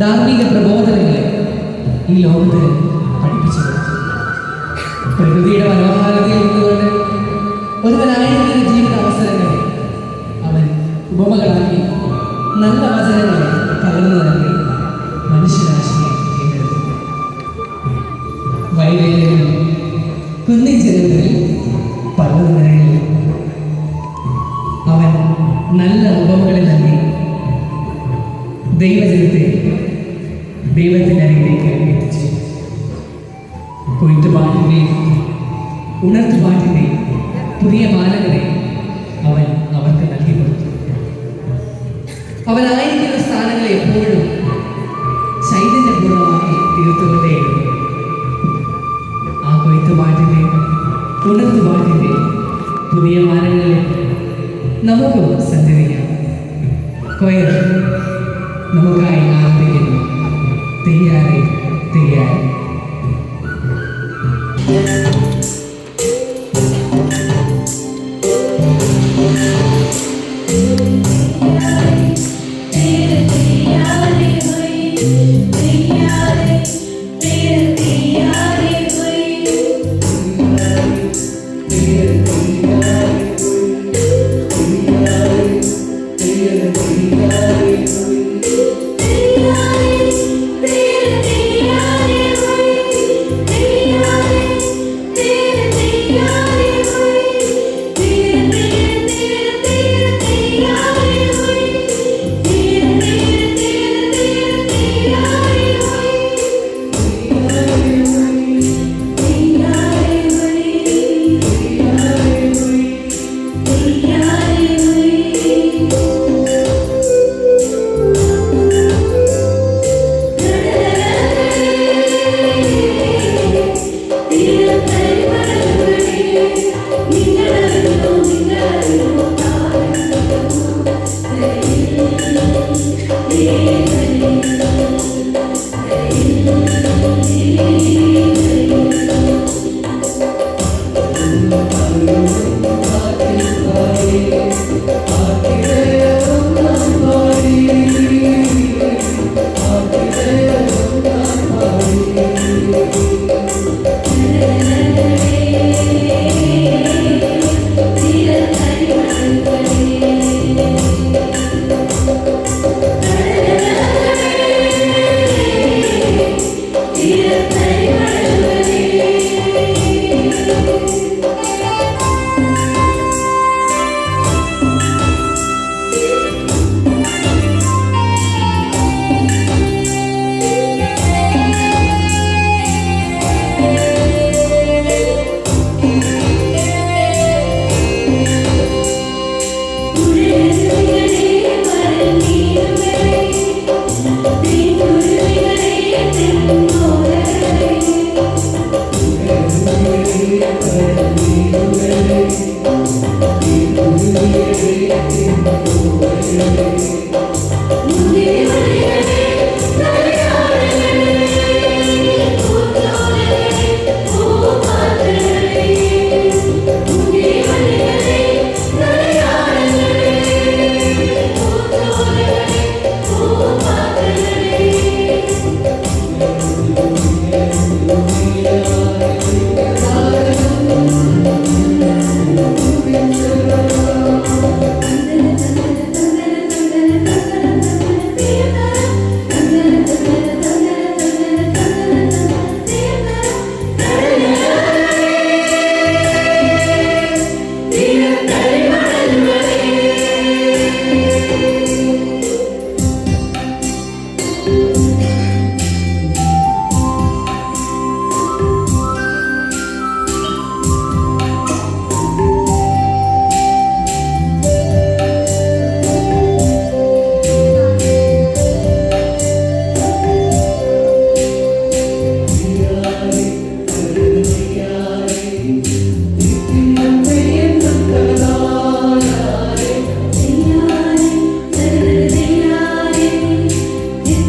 Speaker 1: ധാർമ്മിക പ്രബോധനങ്ങളെ ഈ ലോകത്തിന് പഠിപ്പിച്ചു കൊടുത്തു. പ്രകൃതിയുടെ മനോഹാരിതയിൽ നിന്നുകൊണ്ട് ഒരുവനായിരിക്കുന്ന ജീവിത അവസരങ്ങളെ അവൻ ഉപമകളാക്കി നല്ല വചനങ്ങളെ പകർന്നു നൽകി മനുഷ്യരാശിയെ വീണ്ടെടുത്തു. വയലേലകളിൽ, കുന്നിൻ ചെരുവുകളിൽ, പർവ്വതനിരകളിൽ അവൻ നല്ല ഉപമകളെ നൽകി ദൈവജനത്തെ ദൈവത്തിൻ്റെ അരികിലേക്ക് എത്തിച്ചു. കൊയ്ത്തുപാട്ടിൻ്റെയും ഉണർത്തുപാട്ടിൻ്റെയും പുതിയ മാലകളെ അവൻ അവർക്ക് നൽകി കൊടുത്തു. അവനായിരിക്കുന്ന സ്ഥാനങ്ങളെ എപ്പോഴും ചൈതന്യപൂർണ്ണമാക്കി തീർത്തുകൊണ്ടേയിരുന്നു. ആ കൊയ്ത്തുപാട്ടിൻ്റെ ഉണർത്തുപാട്ടിൻ്റെ പുതിയ മാലകളിൽ നമുക്കും സഞ്ചരിക്കാം. കൊയർ നമുക്കായി ആരംഭിക്കുന്നു. തെയ്യാറെ തെയ്യാറെ.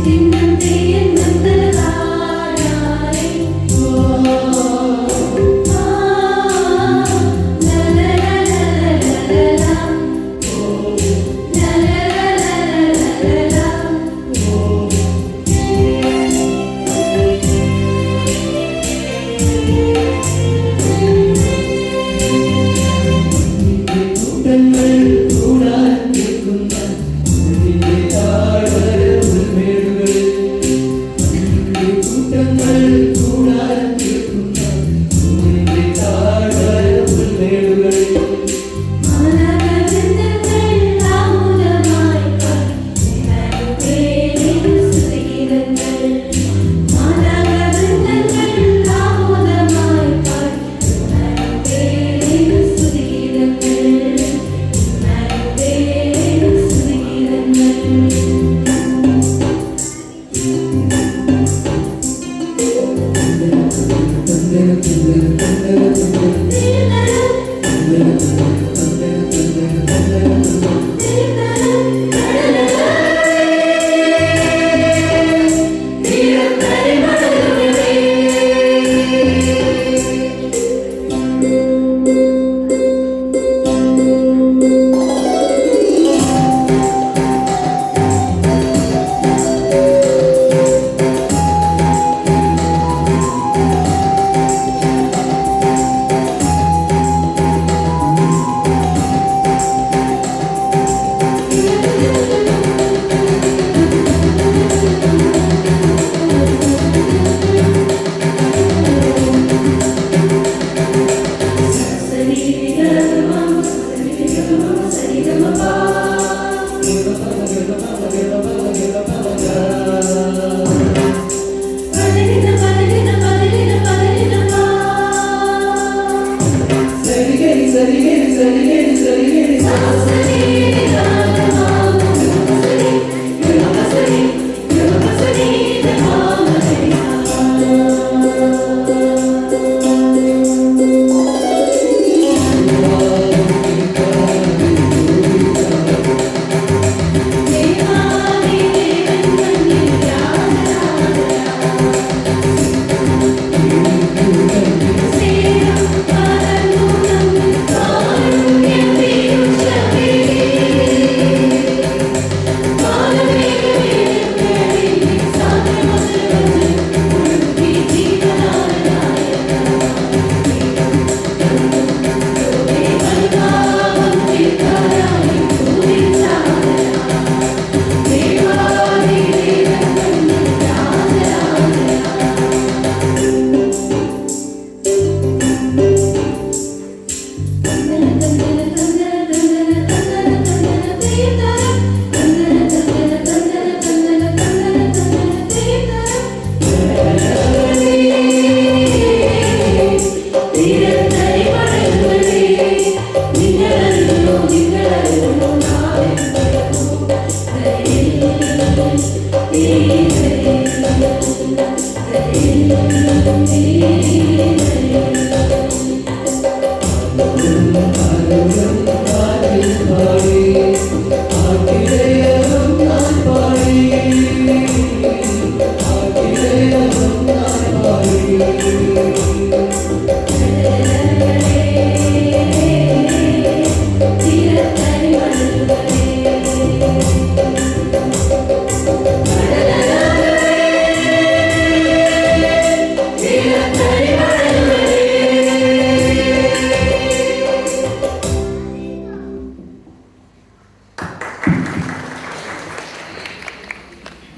Speaker 8: Ding dong.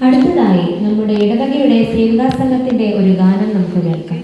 Speaker 6: അടുത്തതായി നമ്മുടെ ഇടവകയുടെ സേവകാ സംഘത്തിന്റെ ഒരു ഗാനം നമുക്ക് കേൾക്കാം.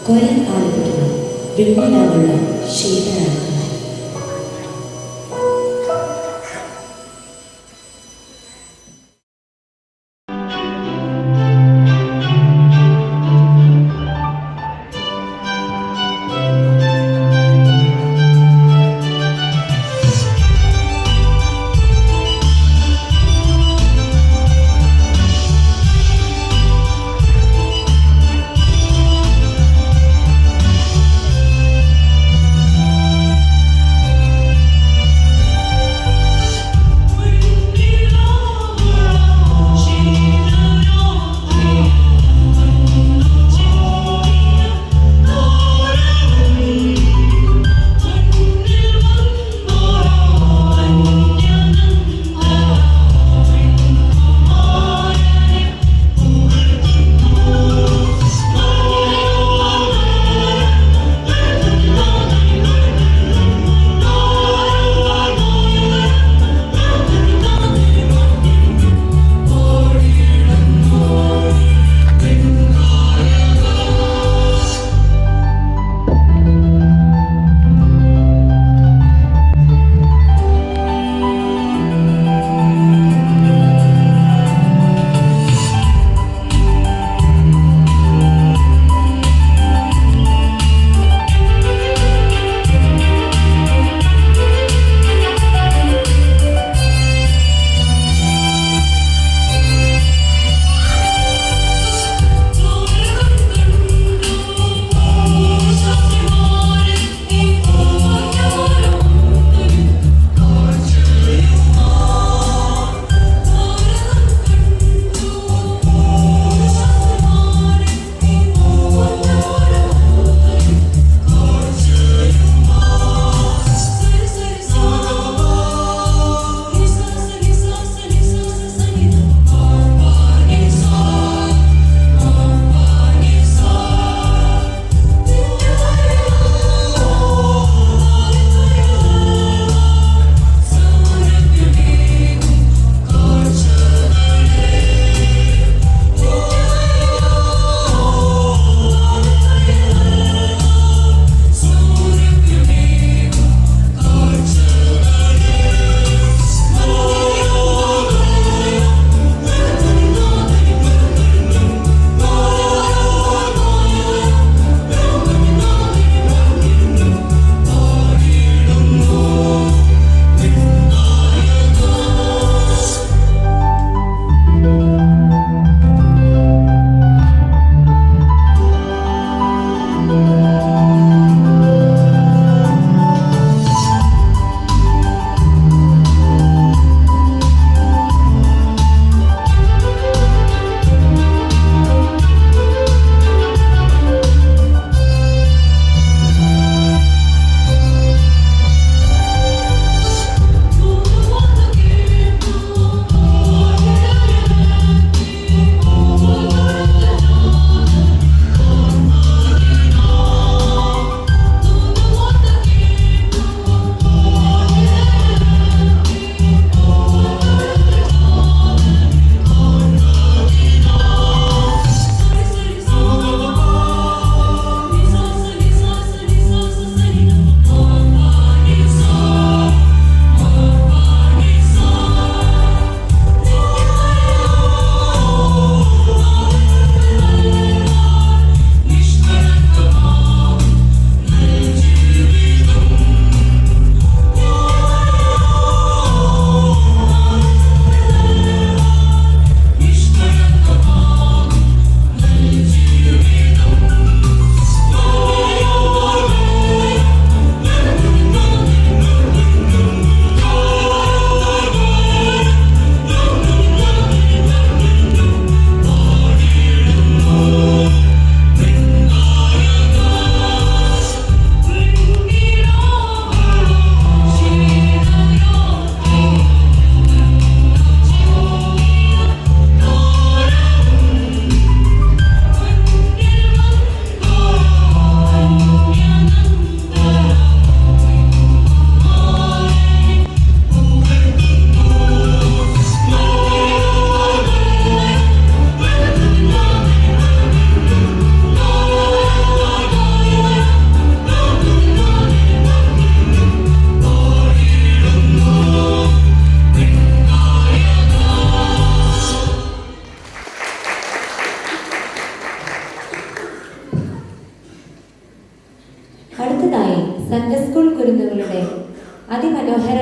Speaker 9: കൊയൽ ആലപിക്കുന്ന വെണ്ണിലാവുള്ള ശീതരാഗങ്ങൾ.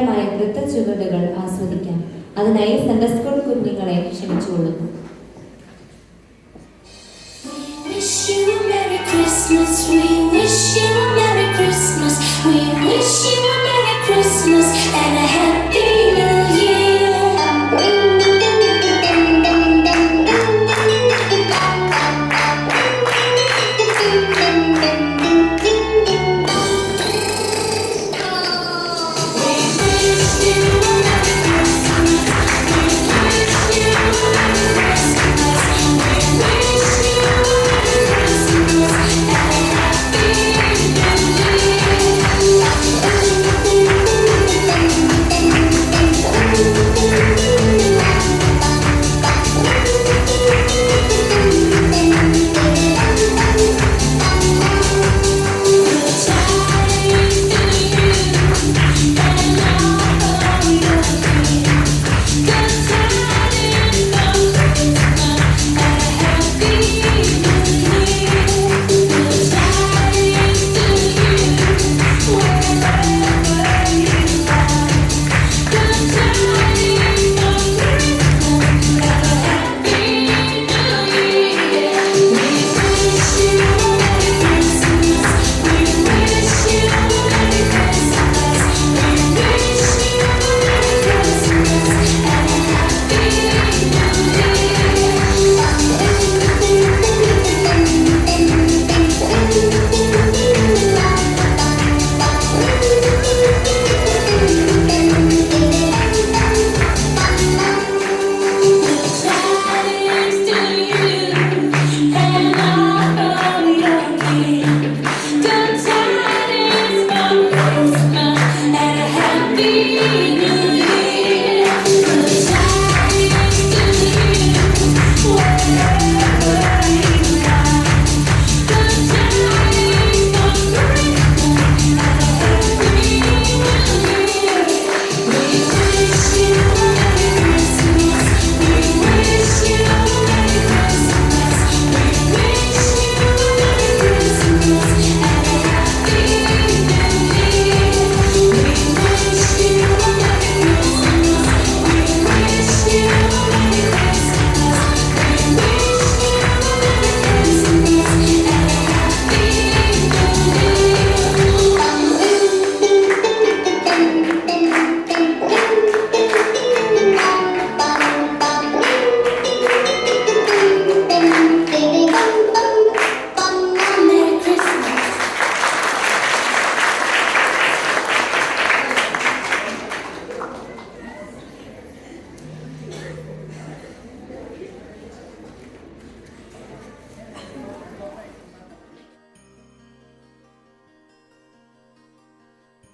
Speaker 6: മനോഹരമായ നൃത്തച്ചുവടുകൾ ആസ്വദിക്കാം. അതിനായി സൺഡേ സ്കൂൾ കുഞ്ഞുങ്ങളെ ക്ഷണിച്ചുകൊള്ളുന്നു.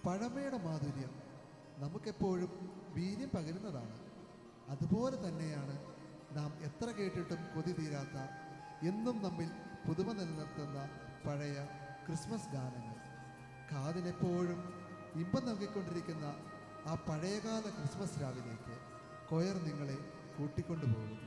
Speaker 3: പഴമയുടെ മാധുര്യം നമുക്കെപ്പോഴും വീര്യം പകരുന്നതാണ്. അതുപോലെ തന്നെയാണ് നാം എത്ര കേട്ടിട്ടും കൊതി തീരാത്ത, എന്നും നമ്മിൽ പുതുമ നിലനിർത്തുന്ന പഴയ ക്രിസ്മസ് ഗാനങ്ങൾ. കാതിനെപ്പോഴും ഇമ്പം നൽകിക്കൊണ്ടിരിക്കുന്ന ആ പഴയകാല ക്രിസ്മസ് രാവിലേക്ക് കൊയർ നിങ്ങളെ കൂട്ടിക്കൊണ്ടുപോകും.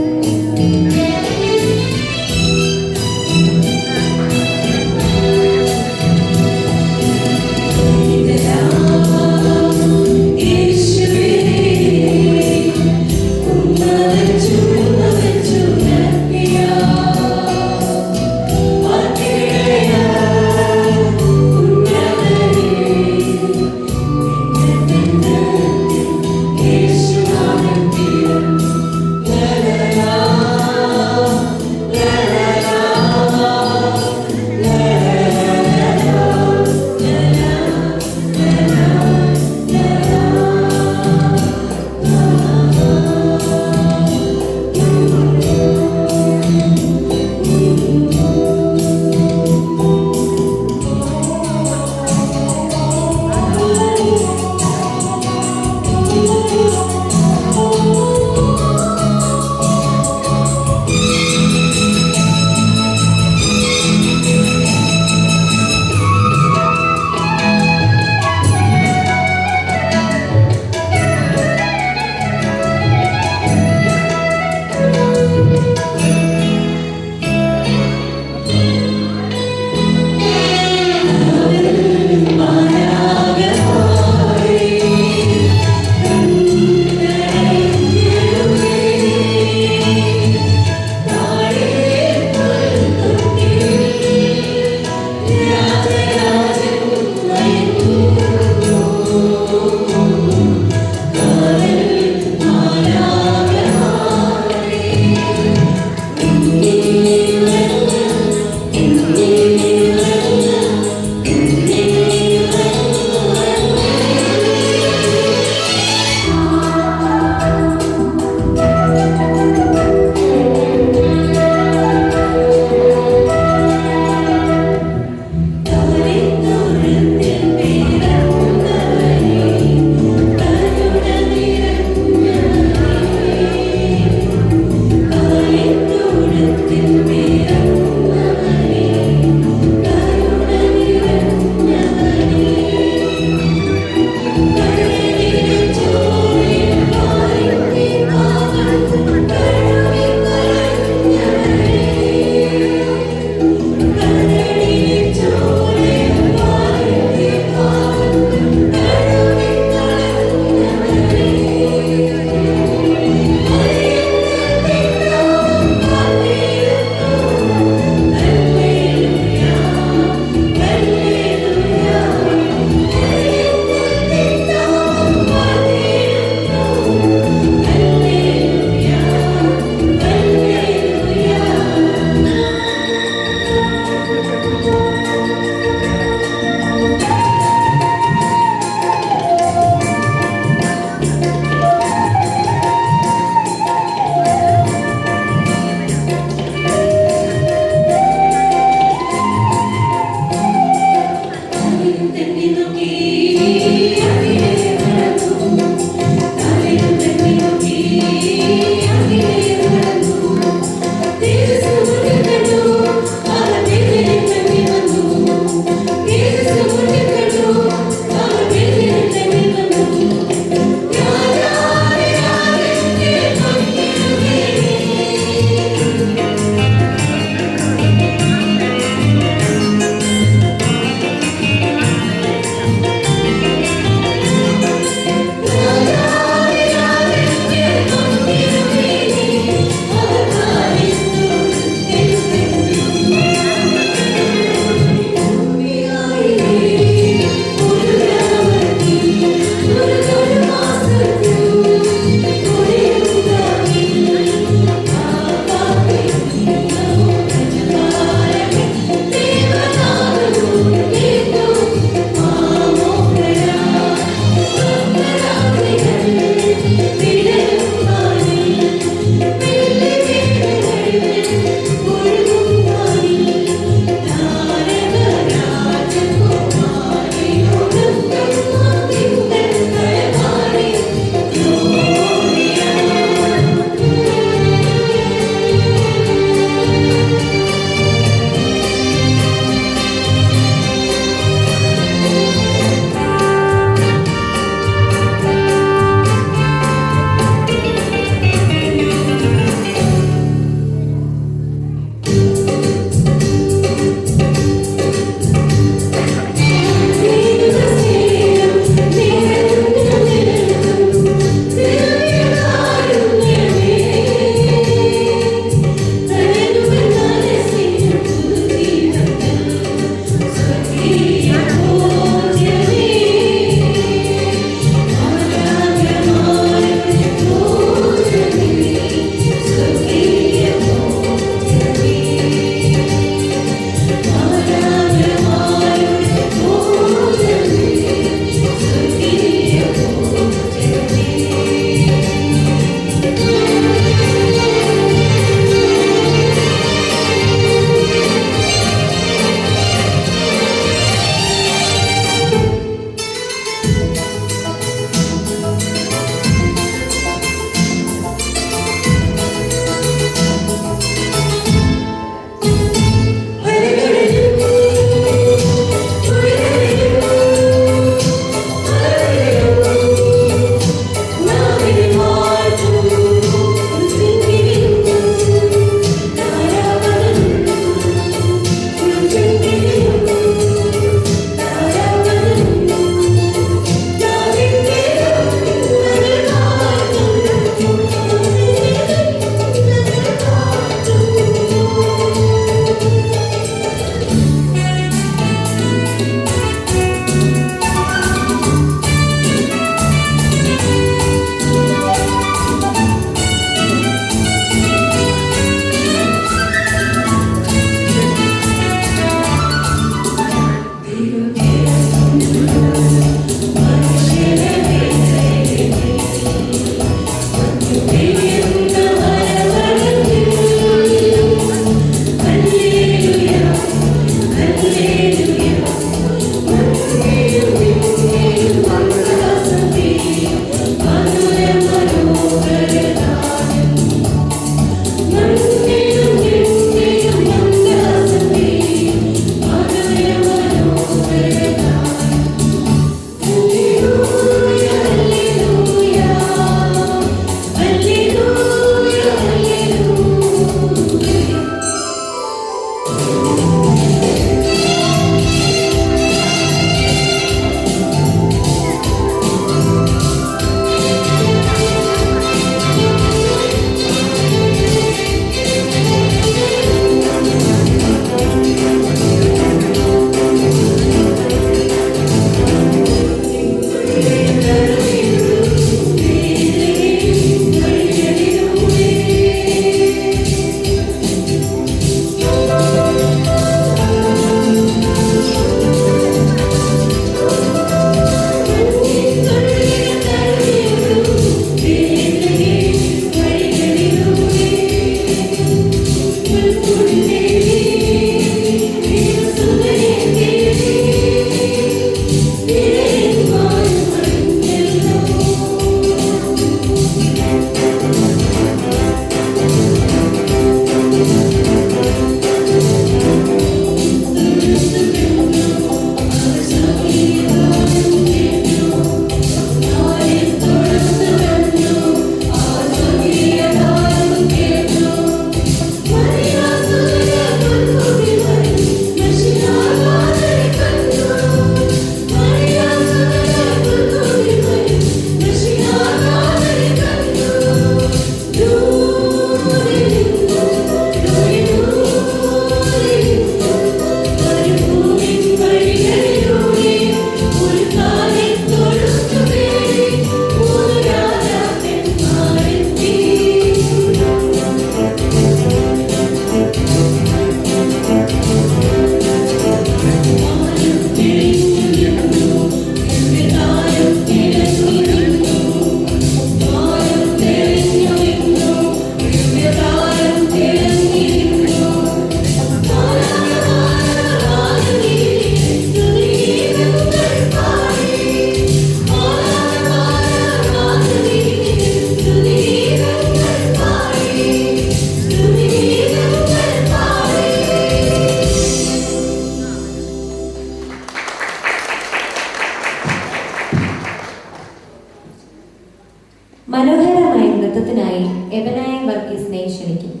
Speaker 6: മനോഹരമായ നൃത്തത്തിനായി എബനായ വർഗീസിനെ ക്ഷണിക്കുന്നു.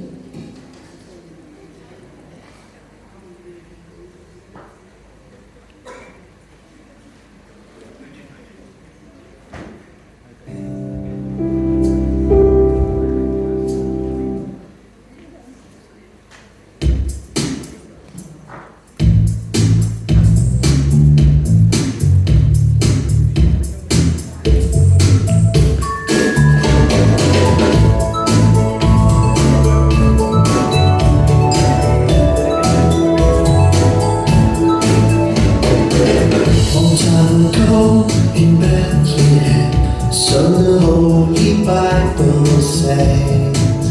Speaker 9: In Bethlehem, so the Holy Bible says,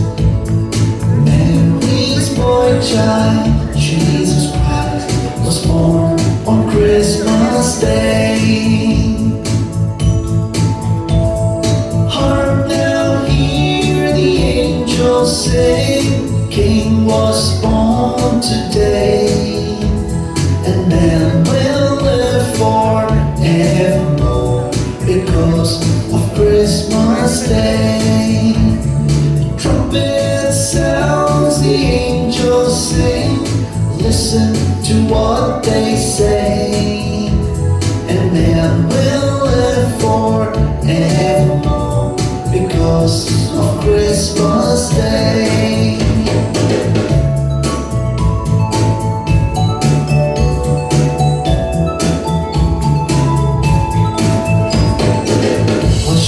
Speaker 9: Mary's boy child, Jesus Christ, was born on Christmas Day. Hark now, hear the angels sing, King was born today, and man will live forevermore because of Christmas Day. Trumpet sounds, the angels sing, listen to what they say, and man will live forevermore because of Christmas Day.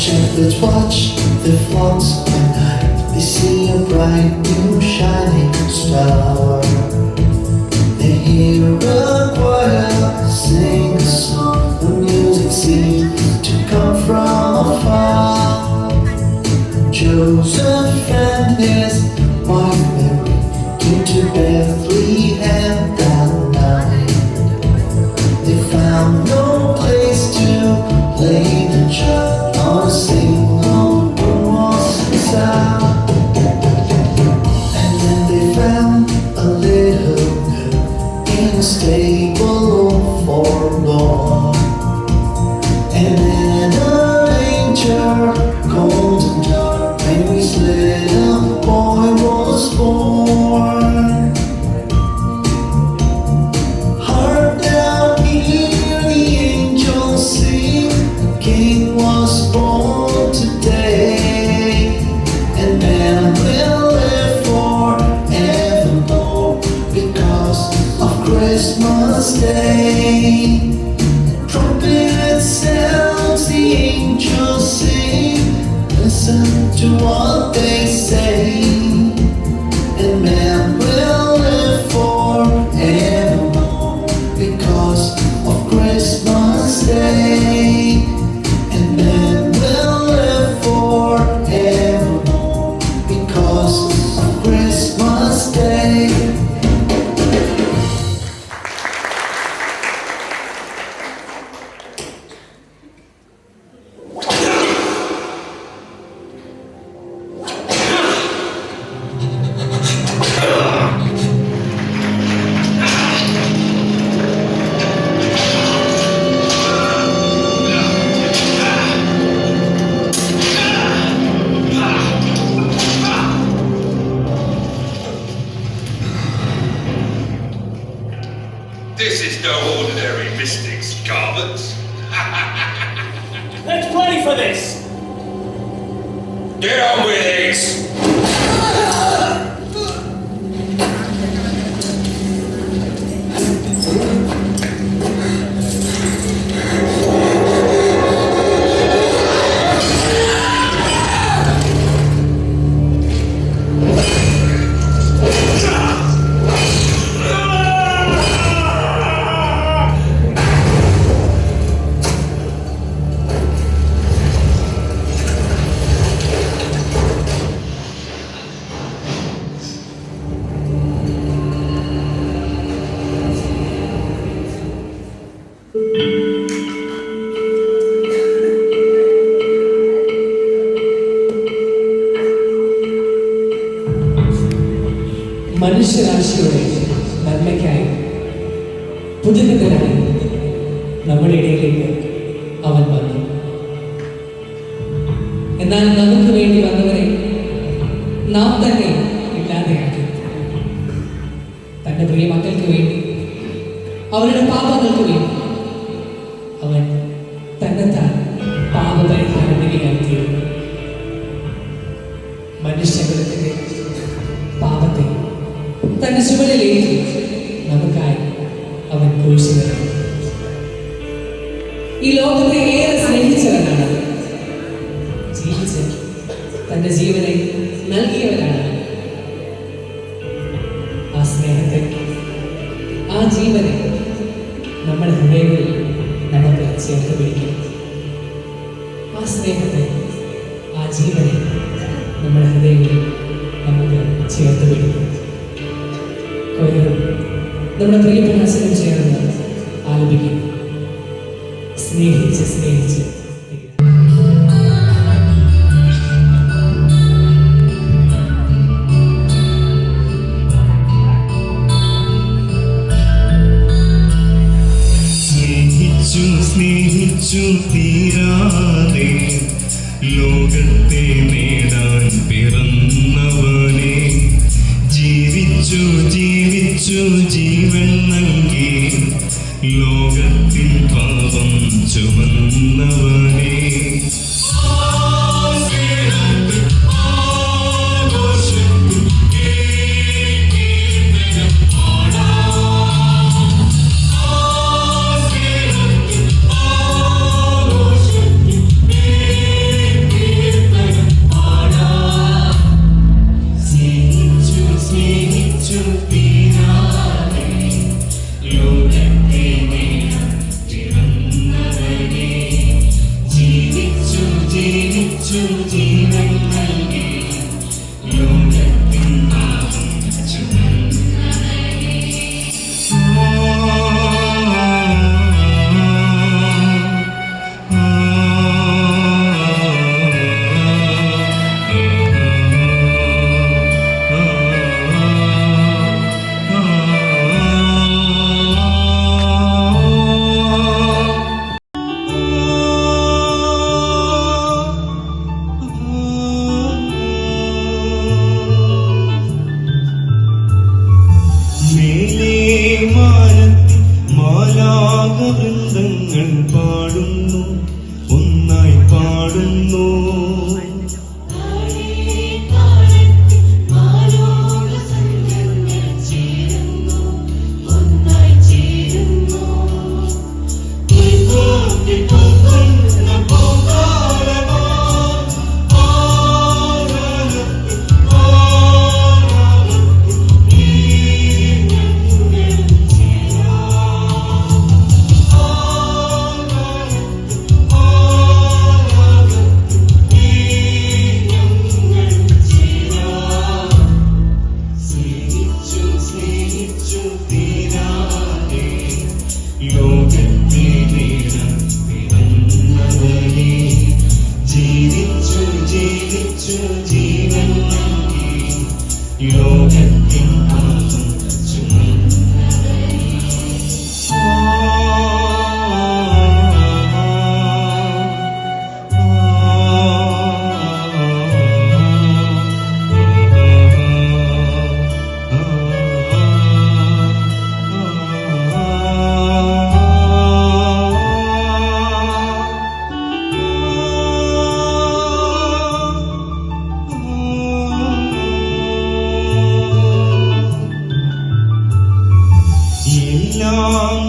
Speaker 9: Shepherds watch the flocks by night. They see a bright new shining star. They hear a choir sing a song. The music seems to come from afar. Joseph and his wife Mary came to Bethlehem that night. in a stable forlorn, and in a manger cold and dark, Mary's little boy was born. Heart down here, the angels sing, the King was born today, and man will live forevermore because of Christmas Day. Trumpet sounds, the angels sing, listen to what they say, and man will live forevermore because of Christmas Day, and man will live forevermore because of Christmas Day.
Speaker 10: This is no ordinary mystic's garment.
Speaker 2: Let's play for this!
Speaker 10: Get on with it!
Speaker 1: മനുഷ്യരാശിയുടെ നന്മയ്ക്കായി പുതുക്കത്തിനായി നമ്മുടെ ഇടയിലേക്ക് അവൻ വന്നു. എന്നാൽ നമുക്ക് വേണ്ടി വന്നവരെ നാം തന്നെ ഇല്ലാതെയാക്കി. തൻ്റെ പ്രിയ മക്കൾക്ക് വേണ്ടി, അവരുടെ പാപങ്ങൾക്ക് വേണ്ടി അവൻ തന്നെത്താൻ പാപപരിഹാരം ബലിയാക്കിയിരുന്നു. മനുഷ്യകുലത്തിന്റെ പാപത്തെ തന്റെ ചുമലിലേക്ക് നമുക്കായി അവൻ കുരിശിൽ. ഈ ലോകത്തെ ഏറെ സ്നേഹിച്ചവനാണ്, ജീവിച്ച് തന്റെ ജീവനെ നൽകിയവനാണ്. ആ സ്നേഹത്തെ, ആ ജീവനെ നമ്മുടെ ഹൃദയങ്ങളിൽ നമുക്ക് ചേർത്ത് പിടിക്കും. ആ സ്നേഹത്തെ, ആ ജീവനെ നമ്മുടെ ഹൃദയങ്ങളിൽ നമുക്ക് ചേർത്ത് പിടിക്കും. നമ്മുടെ പ്രിയപ്രകാശനം ചേർന്ന് ആലപിക്കും. സ്നേഹിച്ച് സ്നേഹിച്ച്
Speaker 11: സ്നേഹിച്ചു തീരാതെ ലോകത്തെ നേടാൻ പിറന്നവനെ, ജീവിച്ചു ജീവിച്ചു ജീവൻ നൽകി ലോകത്തിൻ പാപം ചുമന്നവനെ.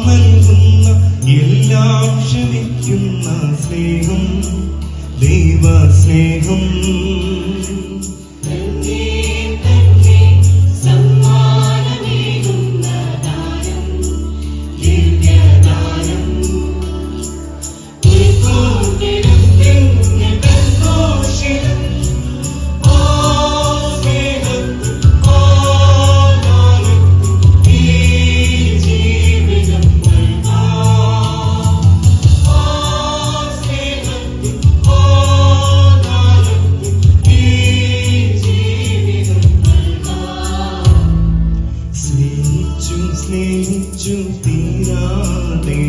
Speaker 11: നൽകുന്ന എല്ലാം ക്ഷമിക്കുന്ന സ്നേഹം ദൈവ സ്നേഹം സ്നേഹിച്ചു തീരാതെ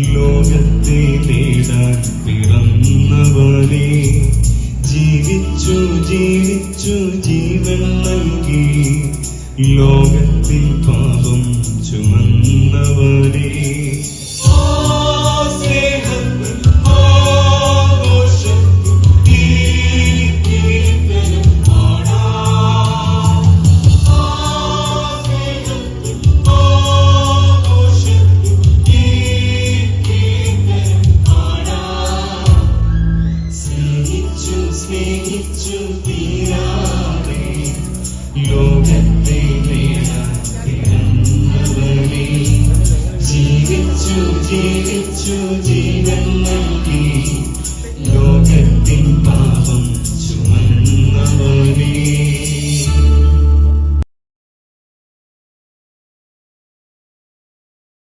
Speaker 11: ലോകത്തെ നേടാൻ പിറന്നവനെ ജീവിച്ചു ജീവിച്ചു ജീവൻ നൽകി ലോകത്തിൽ പാപം ചുമന്നവനെ സ്നേഹിച്ചു തീരാതെ ലോകത്തെ നേടാൻ പിറന്നവനെ ജീവിച്ചു ജീവിച്ചു